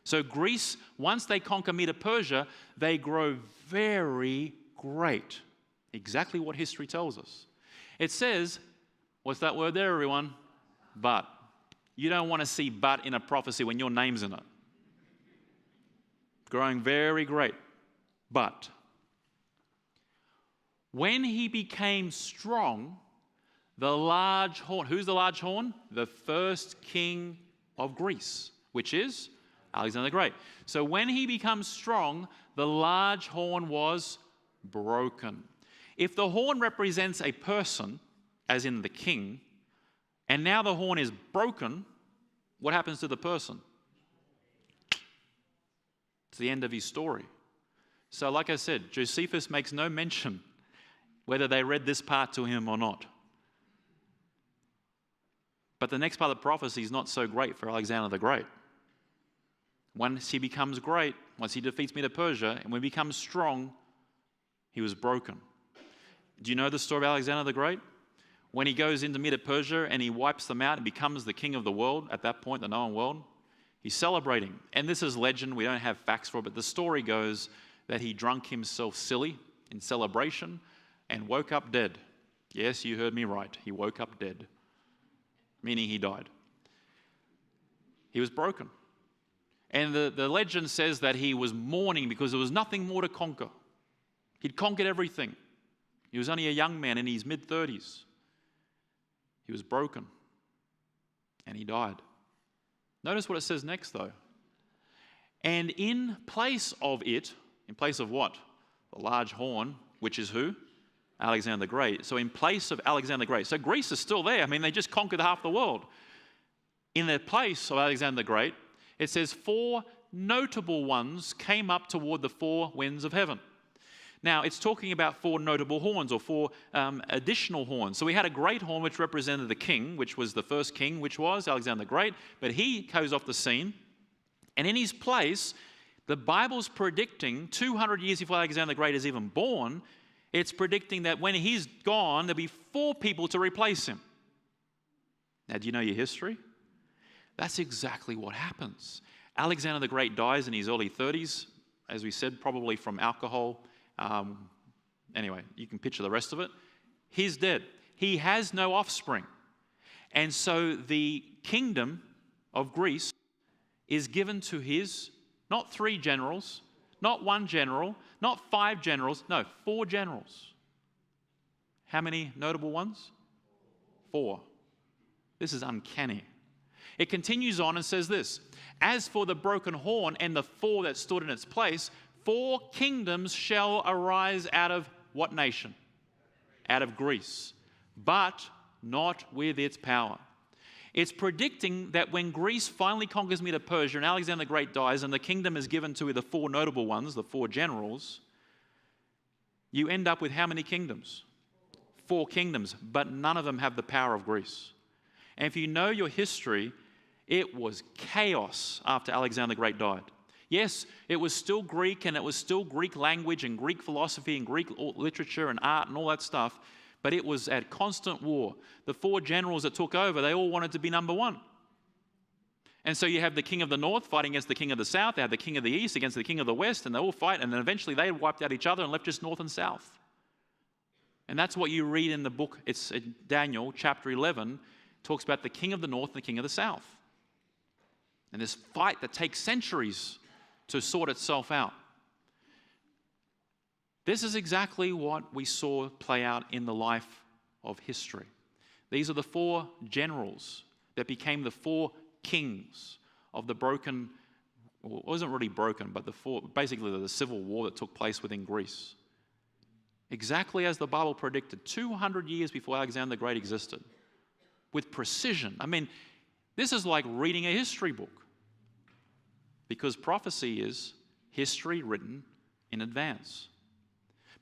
So Greece, once they conquer Medo-Persia, they grow very great. Exactly what history tells us. It says, what's that word there, everyone? But. You don't want to see but in a prophecy when your name's in it. Growing very great. But when he became strong, the large horn, who's the large horn? The first king of Greece, which is Alexander the Great. So when he becomes strong, the large horn was broken. If the horn represents a person, as in the king, and now the horn is broken, what happens to the person? It's the end of his story. So like I said, Josephus makes no mention whether they read this part to him or not. But the next part of the prophecy is not so great for Alexander the Great. Once he becomes great, once he defeats Medo-Persia, and when he becomes strong, he was broken. Do you know the story of Alexander the Great? When he goes into Medo-Persia and he wipes them out and becomes the king of the world, at that point, the known world, he's celebrating. And this is legend, we don't have facts for it, but the story goes that he drunk himself silly in celebration and woke up dead. Yes, you heard me right. He woke up dead, meaning he died. He was broken. And the legend says that he was mourning because there was nothing more to conquer. He'd conquered everything. He was only a young man in his mid-30s. He was broken. And he died. Notice what it says next, though. And in place of it, in place of what? The large horn, which is who? Alexander the Great. So in place of Alexander the Great. So Greece is still there. I mean, they just conquered half the world. In the place of Alexander the Great, it says 4 notable ones came up toward the 4 winds of heaven. Now, it's talking about 4 notable horns or 4 additional horns. So we had a great horn which represented the king, which was the first king, which was Alexander the Great. But he goes off the scene. And in his place, the Bible's predicting 200 years before Alexander the Great is even born, it's predicting that when he's gone, there'll be 4 people to replace him. Now, do you know your history? That's exactly what happens. Alexander the Great dies in his early 30s, as we said, probably from alcohol. Anyway, you can picture the rest of it. He's dead. He has no offspring. And so the kingdom of Greece is given to his, not 3 generals, not 1 general, not 5 generals, no, 4 generals. How many notable ones? 4. This is uncanny. It continues on and says this, as for the broken horn and the four that stood in its place, 4 kingdoms shall arise out of what nation? Out of Greece, but not with its power. It's predicting that when Greece finally conquers Medo-Persia and Alexander the Great dies and the kingdom is given to the 4 notable ones, the 4 generals, you end up with how many kingdoms? 4 kingdoms, but none of them have the power of Greece. And if you know your history, it was chaos after Alexander the Great died. Yes, it was still Greek, and it was still Greek language and Greek philosophy and Greek literature and art and all that stuff, but it was at constant war. The 4 generals that took over, they all wanted to be number 1. And so you have the king of the north fighting against the king of the south. They have the king of the east against the king of the west, and they all fight, and then eventually they wiped out each other and left just north and south. And that's what you read in the book. It's Daniel chapter 11, talks about the king of the north and the king of the south. And this fight that takes centuries to sort itself out. This is exactly what we saw play out in the life of history. These are the 4 generals that became the 4 kings of the broken, well, it wasn't really broken, but basically the civil war that took place within Greece. Exactly as the Bible predicted, 200 years before Alexander the Great existed, with precision. I mean, this is like reading a history book, because prophecy is history written in advance.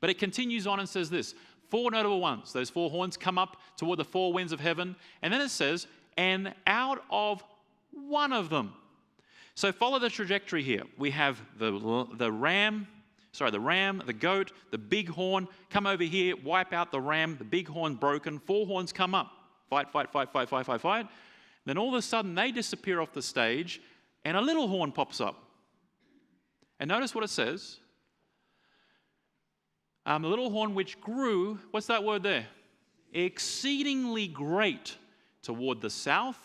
But it continues on and says this, 4 notable ones, those 4 horns come up toward the 4 winds of heaven, and then it says, and out of one of them. So follow the trajectory here. We have the ram, the goat, the big horn, come over here, wipe out the ram, the big horn broken, 4 horns come up, fight. Then all of a sudden they disappear off the stage and a little horn pops up. And notice what it says. The little horn which grew, what's that word there? Exceedingly great toward the south,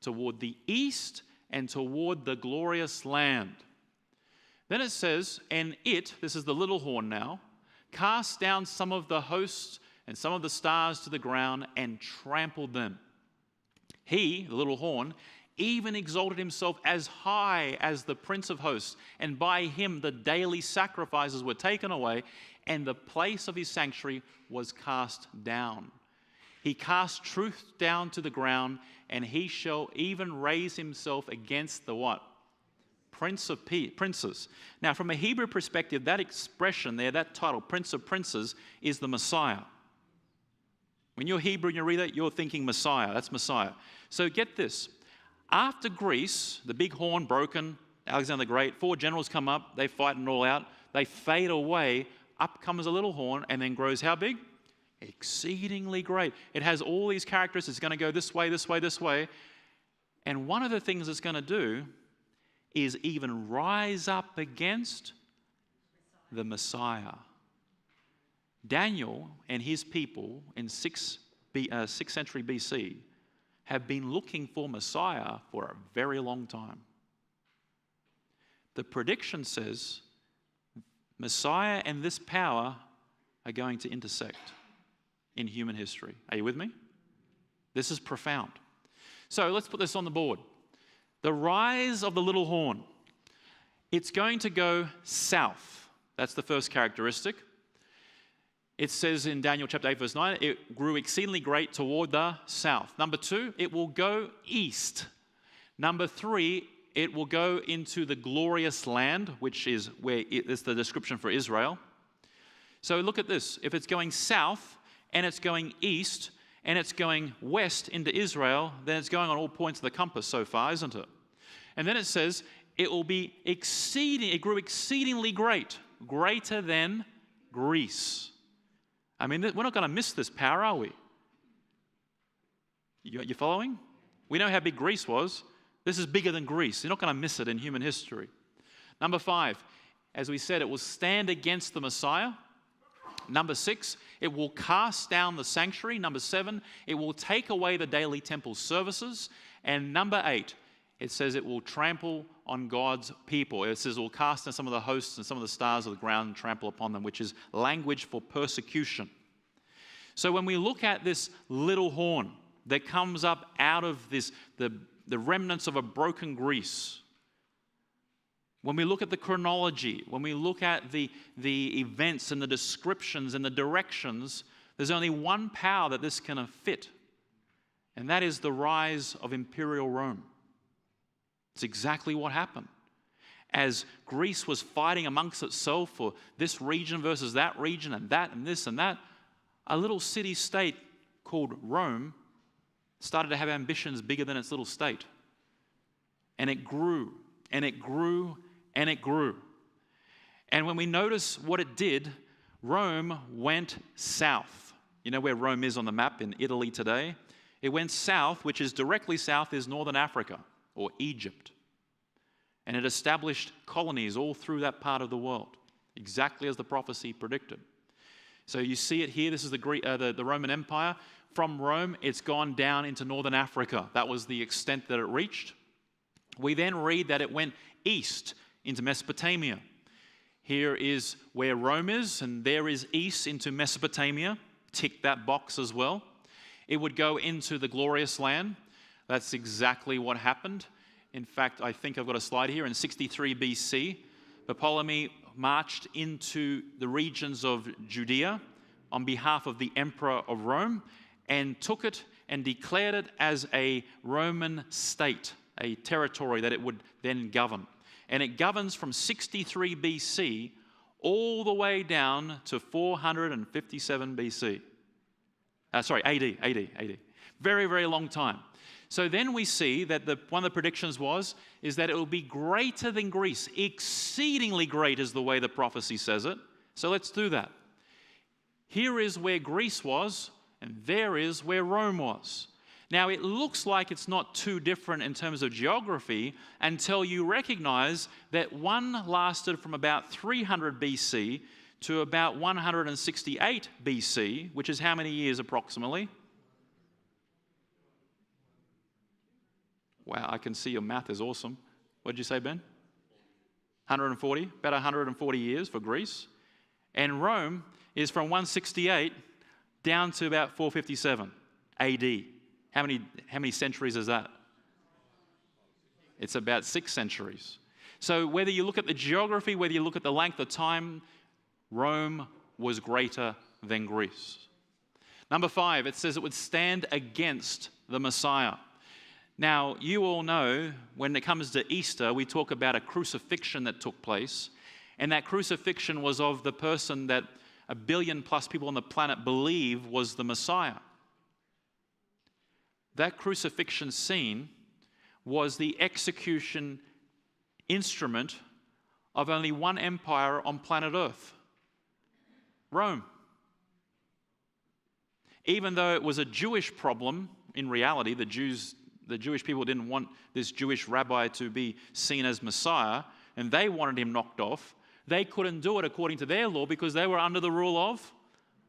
toward the east, and toward the glorious land. Then it says, and it, this is the little horn now, cast down some of the hosts and some of the stars to the ground and trampled them. He, the little horn, even exalted himself as high as the Prince of Hosts, and by him the daily sacrifices were taken away, and the place of his sanctuary was cast down. He cast truth down to the ground, and he shall even raise himself against the what? Prince of Princes. Now, from a Hebrew perspective, that expression there, that title, Prince of Princes, is the Messiah. When you're Hebrew and you read that, you're thinking Messiah. That's Messiah. So get this. After Greece, the big horn broken, Alexander the Great, 4 generals come up, they fight it all out, they fade away, up comes a little horn, and then grows how big? Exceedingly great. It has all these characteristics. It's going to go this way, this way, this way. And one of the things it's going to do is even rise up against the Messiah. Daniel and his people in 6th century BC have been looking for Messiah for a very long time. The prediction says Messiah and this power are going to intersect in human history. Are you with me? This is profound. So let's put this on the board. The rise of the little horn. It's going to go south. That's the first characteristic. It says in Daniel chapter 8, verse 9, it grew exceedingly great toward the south. Number 2, it will go east. Number 3, it will go into the glorious land, which is where it's the description for Israel. So look at this. If it's going south and it's going east and it's going west into Israel, then it's going on all points of the compass so far, isn't it? And then it says it will be it grew exceedingly great, greater than Greece. I mean, we're not going to miss this power, are we? You following? We know how big Greece was. This is bigger than Greece. You're not going to miss it in human history. Number 5, as we said, it will stand against the Messiah. Number 6, it will cast down the sanctuary. Number 7, it will take away the daily temple services. And number 8, it says it will trample on God's people. It says it will cast down some of the hosts and some of the stars of the ground and trample upon them, which is language for persecution. So when we look at this little horn that comes up out of this, the the remnants of a broken Greece. When we look at the chronology, when we look at the events and the descriptions and the directions, there's only one power that this can fit, and that is the rise of Imperial Rome. It's exactly what happened. As Greece was fighting amongst itself for this region versus that region and that and this and that, a little city-state called Rome started to have ambitions bigger than its little state. And it grew, and it grew, and it grew. And when we notice what it did, Rome went south. You know where Rome is on the map in Italy today? It went south, which is directly south is northern Africa, or Egypt. And it established colonies all through that part of the world, exactly as the prophecy predicted. So you see it here. This is the Roman Empire. From Rome, it's gone down into northern Africa. That was the extent that it reached. We then read that it went east into Mesopotamia. Here is where Rome is, and there is east into Mesopotamia. Tick that box as well. It would go into the glorious land. That's exactly what happened. In fact, I think I've got a slide here. In 63 BC, Ptolemy marched into the regions of Judea on behalf of the Emperor of Rome and took it and declared it as a Roman state, a territory that it would then govern. And it governs from 63 BC all the way down to 457 BC. AD. Very, very long time. So then we see that one of the predictions is that it will be greater than Greece. Exceedingly great is the way the prophecy says it. So let's do that. Here is where Greece was, and there is where Rome was. Now, it looks like it's not too different in terms of geography until you recognize that one lasted from about 300 BC to about 168 BC, which is how many years approximately? Wow, I can see your math is awesome. What did you say, Ben? 140, about 140 years for Greece. And Rome is from 168 down to about 457 AD. How many centuries is that? It's about 6 centuries. So whether you look at the geography, whether you look at the length of time, Rome was greater than Greece. Number 5, it says it would stand against the Messiah. Now, you all know when it comes to Easter, we talk about a crucifixion that took place. And that crucifixion was of the person that 1 billion plus people on the planet believe was the Messiah. That crucifixion scene was the execution instrument of only one empire on planet Earth, Rome. Even though it was a Jewish problem, in reality, the Jewish people didn't want this Jewish rabbi to be seen as Messiah, and they wanted him knocked off. They couldn't do it according to their law because they were under the rule of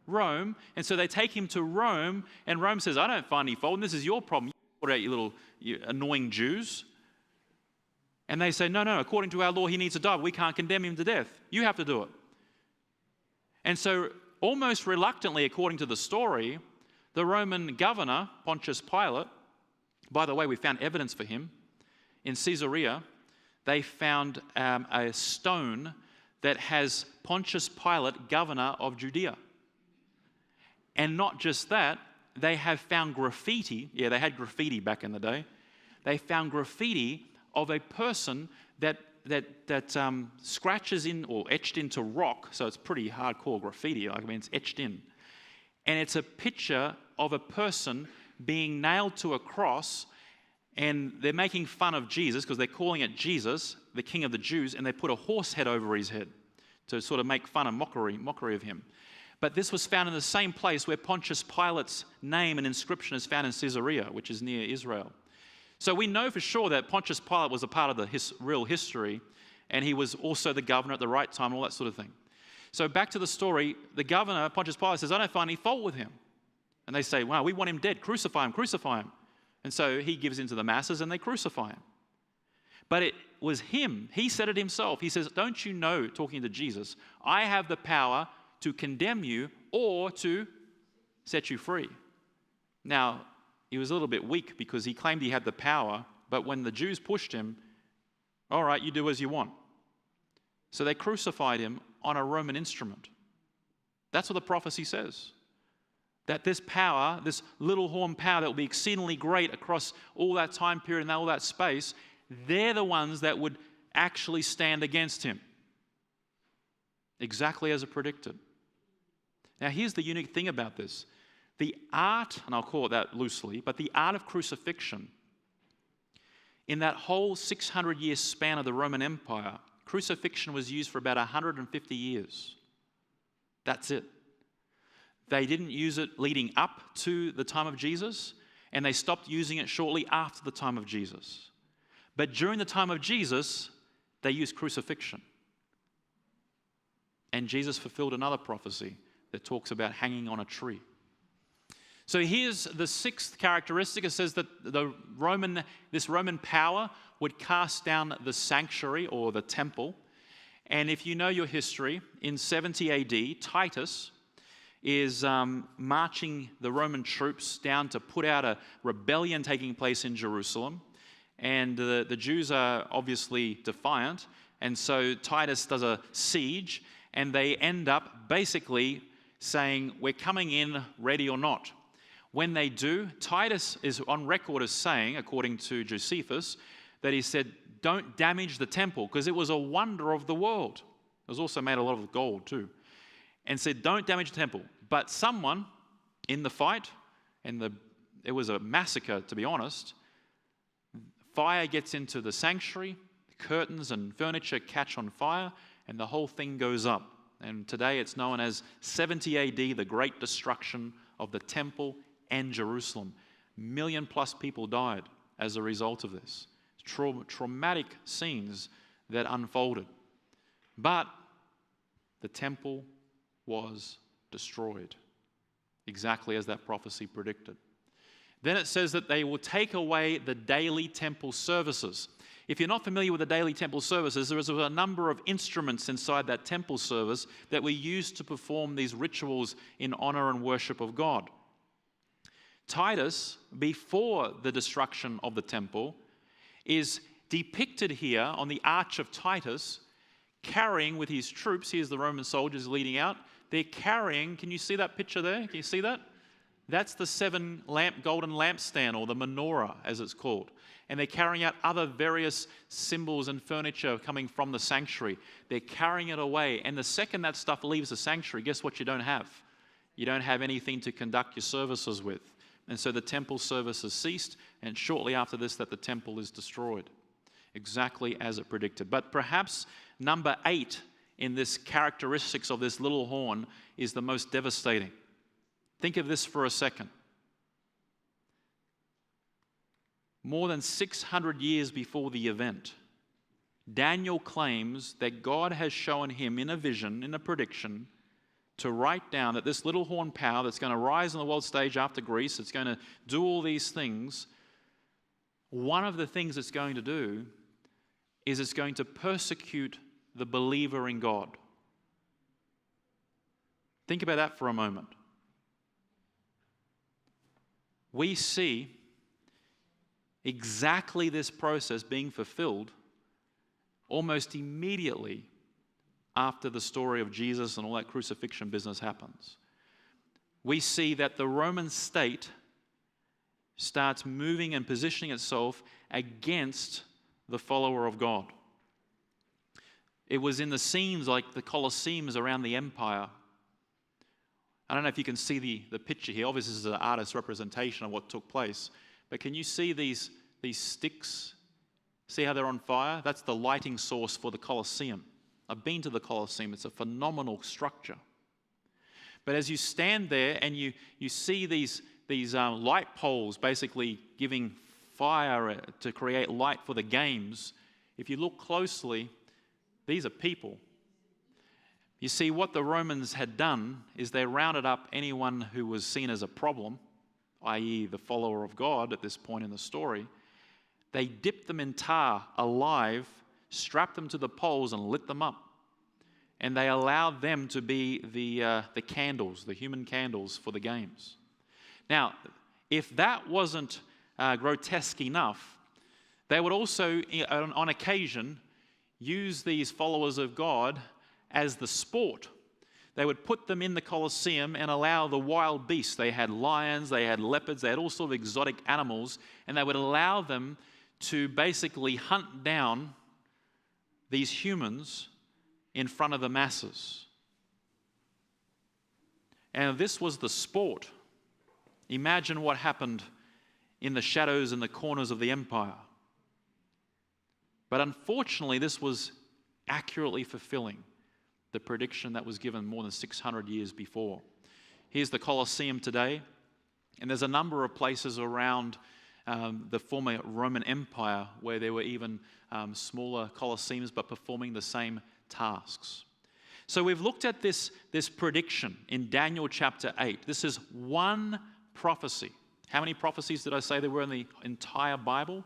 Rome. And so they take him to Rome, and Rome says, I don't find any fault, and this is your problem. You sort out you annoying Jews. And they say, no, according to our law, he needs to die. We can't condemn him to death. You have to do it. And so almost reluctantly, according to the story, the Roman governor, Pontius Pilate, by the way, we found evidence for him. In Caesarea, they found a stone that has Pontius Pilate, governor of Judea. And not just that, they have found graffiti. Yeah, they had graffiti back in the day. They found graffiti of a person that scratches in or etched into rock. So it's pretty hardcore graffiti. It's etched in. And it's a picture of a person being nailed to a cross, and they're making fun of Jesus because they're calling it Jesus, the King of the Jews, and they put a horse head over his head to sort of make fun and mockery of him. But this was found in the same place where Pontius Pilate's name and inscription is found in Caesarea, which is near Israel. So we know for sure that Pontius Pilate was a part of the real history, and he was also the governor at the right time, all that sort of thing. So back to the story, the governor, Pontius Pilate, says, I don't find any fault with him. And they say, wow, we want him dead. Crucify him, crucify him. And so he gives in to the masses and they crucify him. But it was him. He said it himself. He says, don't you know, talking to Jesus, I have the power to condemn you or to set you free. Now, he was a little bit weak because he claimed he had the power, But when the Jews pushed him, all right, you do as you want. So they crucified him on a Roman instrument. That's what the prophecy says. That this power, this little horn power that will be exceedingly great across all that time period and all that space, they're the ones that would actually stand against him. Exactly as it predicted. Now here's the unique thing about this. The art, and I'll call it that loosely, but the art of crucifixion, in that whole 600-year span of the Roman Empire, crucifixion was used for about 150 years. That's it. They didn't use it leading up to the time of Jesus, and they stopped using it shortly after the time of Jesus. But during the time of Jesus, they used crucifixion. And Jesus fulfilled another prophecy that talks about hanging on a tree. So here's the sixth characteristic. It says that this Roman power would cast down the sanctuary or the temple. And if you know your history, in 70 AD, Titus is marching the Roman troops down to put out a rebellion taking place in Jerusalem. And the Jews are obviously defiant. And so Titus does a siege, and they end up basically saying, we're coming in ready or not. When they do, Titus is on record as saying, according to Josephus, that he said, don't damage the temple, because it was a wonder of the world. It was also made a lot of gold too. And said, don't damage the temple. But someone in the fight, and it was a massacre, to be honest, fire gets into the sanctuary, curtains and furniture catch on fire, and the whole thing goes up. And today it's known as 70 AD, the Great Destruction of the Temple and Jerusalem. 1 million+ people died as a result of this. Traumatic scenes that unfolded. But the temple was destroyed, exactly as that prophecy predicted. Then it says that they will take away the daily temple services. If you're not familiar with the daily temple services, there was a number of instruments inside that temple service that were used to perform these rituals in honor and worship of God. Titus, before the destruction of the temple, is depicted here on the Arch of Titus, carrying with his troops. Here's the Roman soldiers leading out. They're carrying, can you see that picture there? Can you see that? That's the golden lampstand, or the menorah as it's called. And they're carrying out other various symbols and furniture coming from the sanctuary. They're carrying it away. And the second that stuff leaves the sanctuary, guess what you don't have? You don't have anything to conduct your services with. And so the temple services ceased, and shortly after this that the temple is destroyed. Exactly as it predicted. But perhaps number 8 in this characteristics of this little horn is the most devastating. Think of this for a second. More than 600 years before the event, Daniel claims that God has shown him in a vision, in a prediction, to write down that this little horn power that's going to rise on the world stage after Greece, it's going to do all these things, one of the things it's going to do is it's going to persecute the believer in God. Think about that for a moment. We see exactly this process being fulfilled almost immediately after the story of Jesus and all that crucifixion business happens. We see that the Roman state starts moving and positioning itself against the follower of God. It was in the scenes like the Colosseums around the empire. I don't know if you can see the picture here. Obviously, this is an artist's representation of what took place. But can you see these sticks? See how they're on fire? That's the lighting source for the Colosseum. I've been to the Colosseum. It's a phenomenal structure. But as you stand there and you see these light poles basically giving fire to create light for the games, if you look closely, these are people. You see, what the Romans had done is they rounded up anyone who was seen as a problem, i.e. the follower of God at this point in the story. They dipped them in tar alive, strapped them to the poles and lit them up. And they allowed them to be the candles, the human candles for the games. Now, if that wasn't grotesque enough, They would also, on occasion, use these followers of God as the sport. They would put them in the Colosseum and allow the wild beasts. They had lions, they had leopards, they had all sorts of exotic animals, and they would allow them to basically hunt down these humans in front of the masses. And this was the sport. Imagine what happened in the shadows and the corners of the empire. But unfortunately, this was accurately fulfilling the prediction that was given more than 600 years before. Here's the Colosseum today, and there's a number of places around the former Roman Empire where there were even smaller Colosseums but performing the same tasks. So we've looked at this prediction in Daniel chapter 8. This is one prophecy. How many prophecies did I say there were in the entire Bible?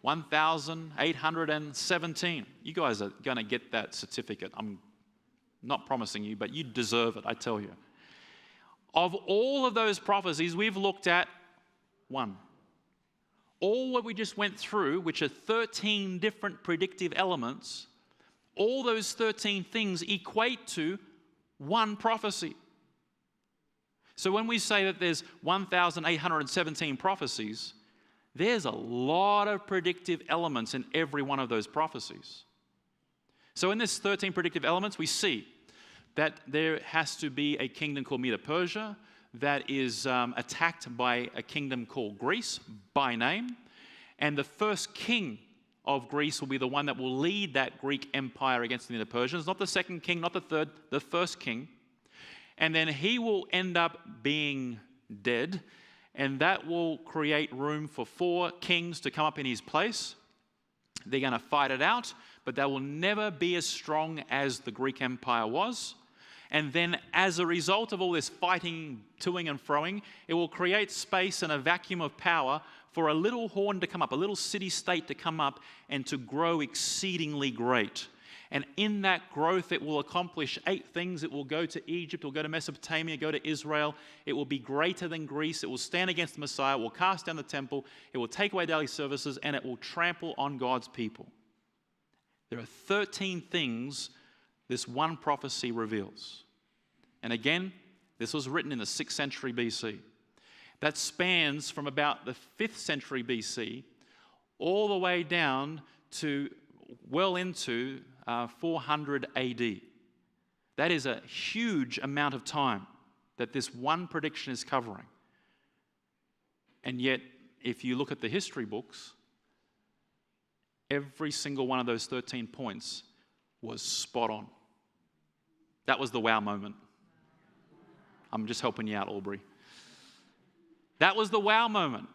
1,817. You guys are going to get that certificate. I'm not promising you, but you deserve it, I tell you. Of all of those prophecies, we've looked at one. All what we just went through, which are 13 different predictive elements, all those 13 things equate to one prophecy. So when we say that there's 1,817 prophecies, there's a lot of predictive elements in every one of those prophecies. So in this 13 predictive elements, we see that there has to be a kingdom called Medo-Persia that is attacked by a kingdom called Greece by name. And the first king of Greece will be the one that will lead that Greek empire against the Medo-Persians. Not the second king, not the third, the first king. And then he will end up being dead. And that will create room for 4 kings to come up in his place. They're going to fight it out, but they will never be as strong as the Greek Empire was. And then as a result of all this fighting, toing and froing, it will create space and a vacuum of power for a little horn to come up, a little city-state to come up and to grow exceedingly great. And in that growth, it will accomplish 8 things. It will go to Egypt, it will go to Mesopotamia, go to Israel. It will be greater than Greece. It will stand against the Messiah. It will cast down the temple. It will take away daily services, and it will trample on God's people. There are 13 things this one prophecy reveals. And again, this was written in the 6th century BC. That spans from about the 5th century BC all the way down to well into 400 AD. That is a huge amount of time that this one prediction is covering. And yet, if you look at the history books, every single one of those 13 points was spot on. That was the wow moment. I'm just helping you out, Aubrey. That was the wow moment.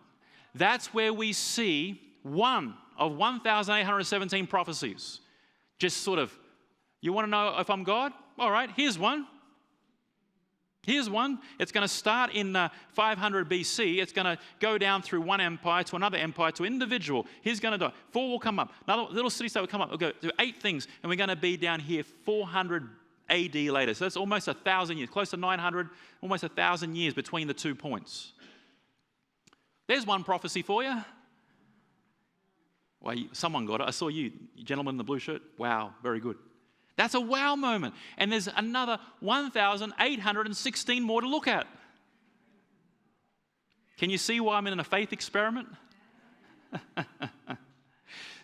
That's where we see one of 1,817 prophecies. Just sort of, you want to know if I'm God? All right, here's one. Here's one. It's going to start in 500 BC. It's going to go down through one empire to another empire to individual. He's going to die. 4 will come up. Another little city-state will come up. We'll go do 8 things, and we're going to be down here 400 AD later. So that's almost 1,000 years, close to 900, almost 1,000 years between the 2 points. There's one prophecy for you. Well, someone got it. I saw you, gentleman in the blue shirt. Wow, very good. That's a wow moment. And there's another 1,816 more to look at. Can you see why I'm in a faith experiment?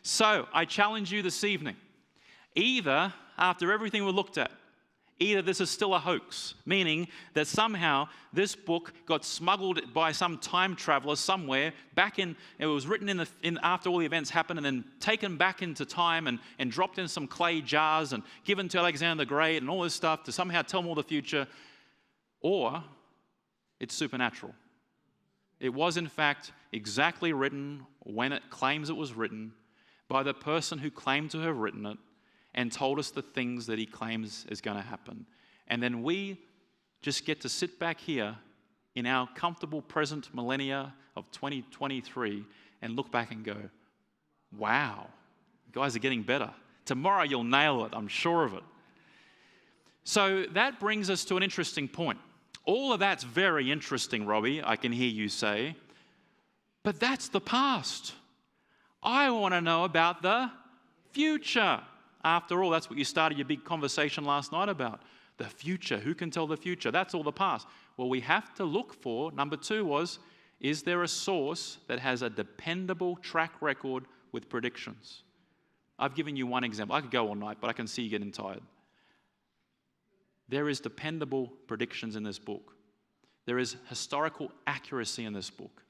So, I challenge you this evening. Either, after everything we looked at, either this is still a hoax, meaning that somehow this book got smuggled by some time traveler somewhere back in, it was written in after all the events happened and then taken back into time and dropped in some clay jars and given to Alexander the Great and all this stuff to somehow tell more the future, or it's supernatural. It was in fact exactly written when it claims it was written by the person who claimed to have written it and told us the things that he claims is going to happen. And then we just get to sit back here in our comfortable present millennia of 2023 and look back and go, wow, you guys are getting better. Tomorrow you'll nail it, I'm sure of it. So that brings us to an interesting point. All of that's very interesting, Robbie, I can hear you say, but that's the past. I want to know about the future. After all, that's what you started your big conversation last night about. The future. Who can tell the future? That's all the past. Well, we have to look for, number 2 was, is there a source that has a dependable track record with predictions? I've given you one example. I could go all night, but I can see you getting tired. There is dependable predictions in this book. There is historical accuracy in this book.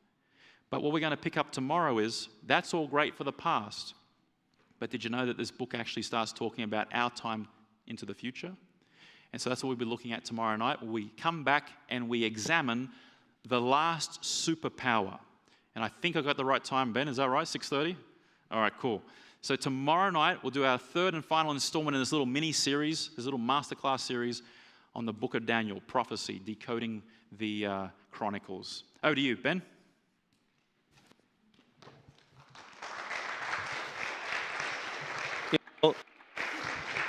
But what we're going to pick up tomorrow is, that's all great for the past. But did you know that this book actually starts talking about our time into the future? And so that's what we'll be looking at tomorrow night. We come back and we examine the last superpower. And I think I got the right time, Ben. Is that right? 6:30? All right, cool. So tomorrow night, we'll do our 3rd and final installment in this little mini-series, this little masterclass series on the book of Daniel, prophecy, decoding the Chronicles. Over to you, Ben.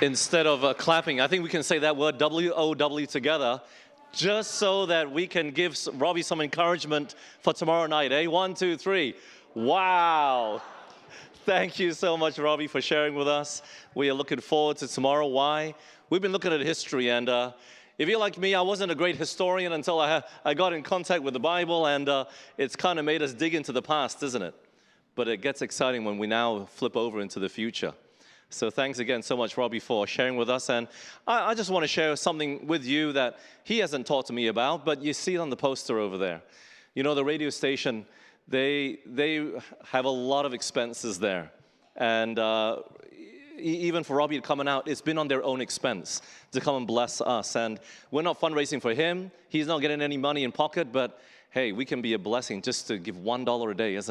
Instead of clapping, I think we can say that word W-O-W together, just so that we can give Robbie some encouragement for tomorrow night, eh? 1, 2, 3. Wow. Thank you so much, Robbie, for sharing with us. We are looking forward to tomorrow. Why? We've been looking at history, and if you're like me, I wasn't a great historian until I got in contact with the Bible, and it's kind of made us dig into the past, isn't it? But it gets exciting when we now flip over into the future. So thanks again so much, Robbie, for sharing with us. And I just want to share something with you that he hasn't talked to me about, but you see it on the poster over there. You know, the radio station, they have a lot of expenses there. And even for Robbie coming out, it's been on their own expense to come and bless us. And we're not fundraising for him. He's not getting any money in pocket, but hey, we can be a blessing just to give $1 a day, isn't it?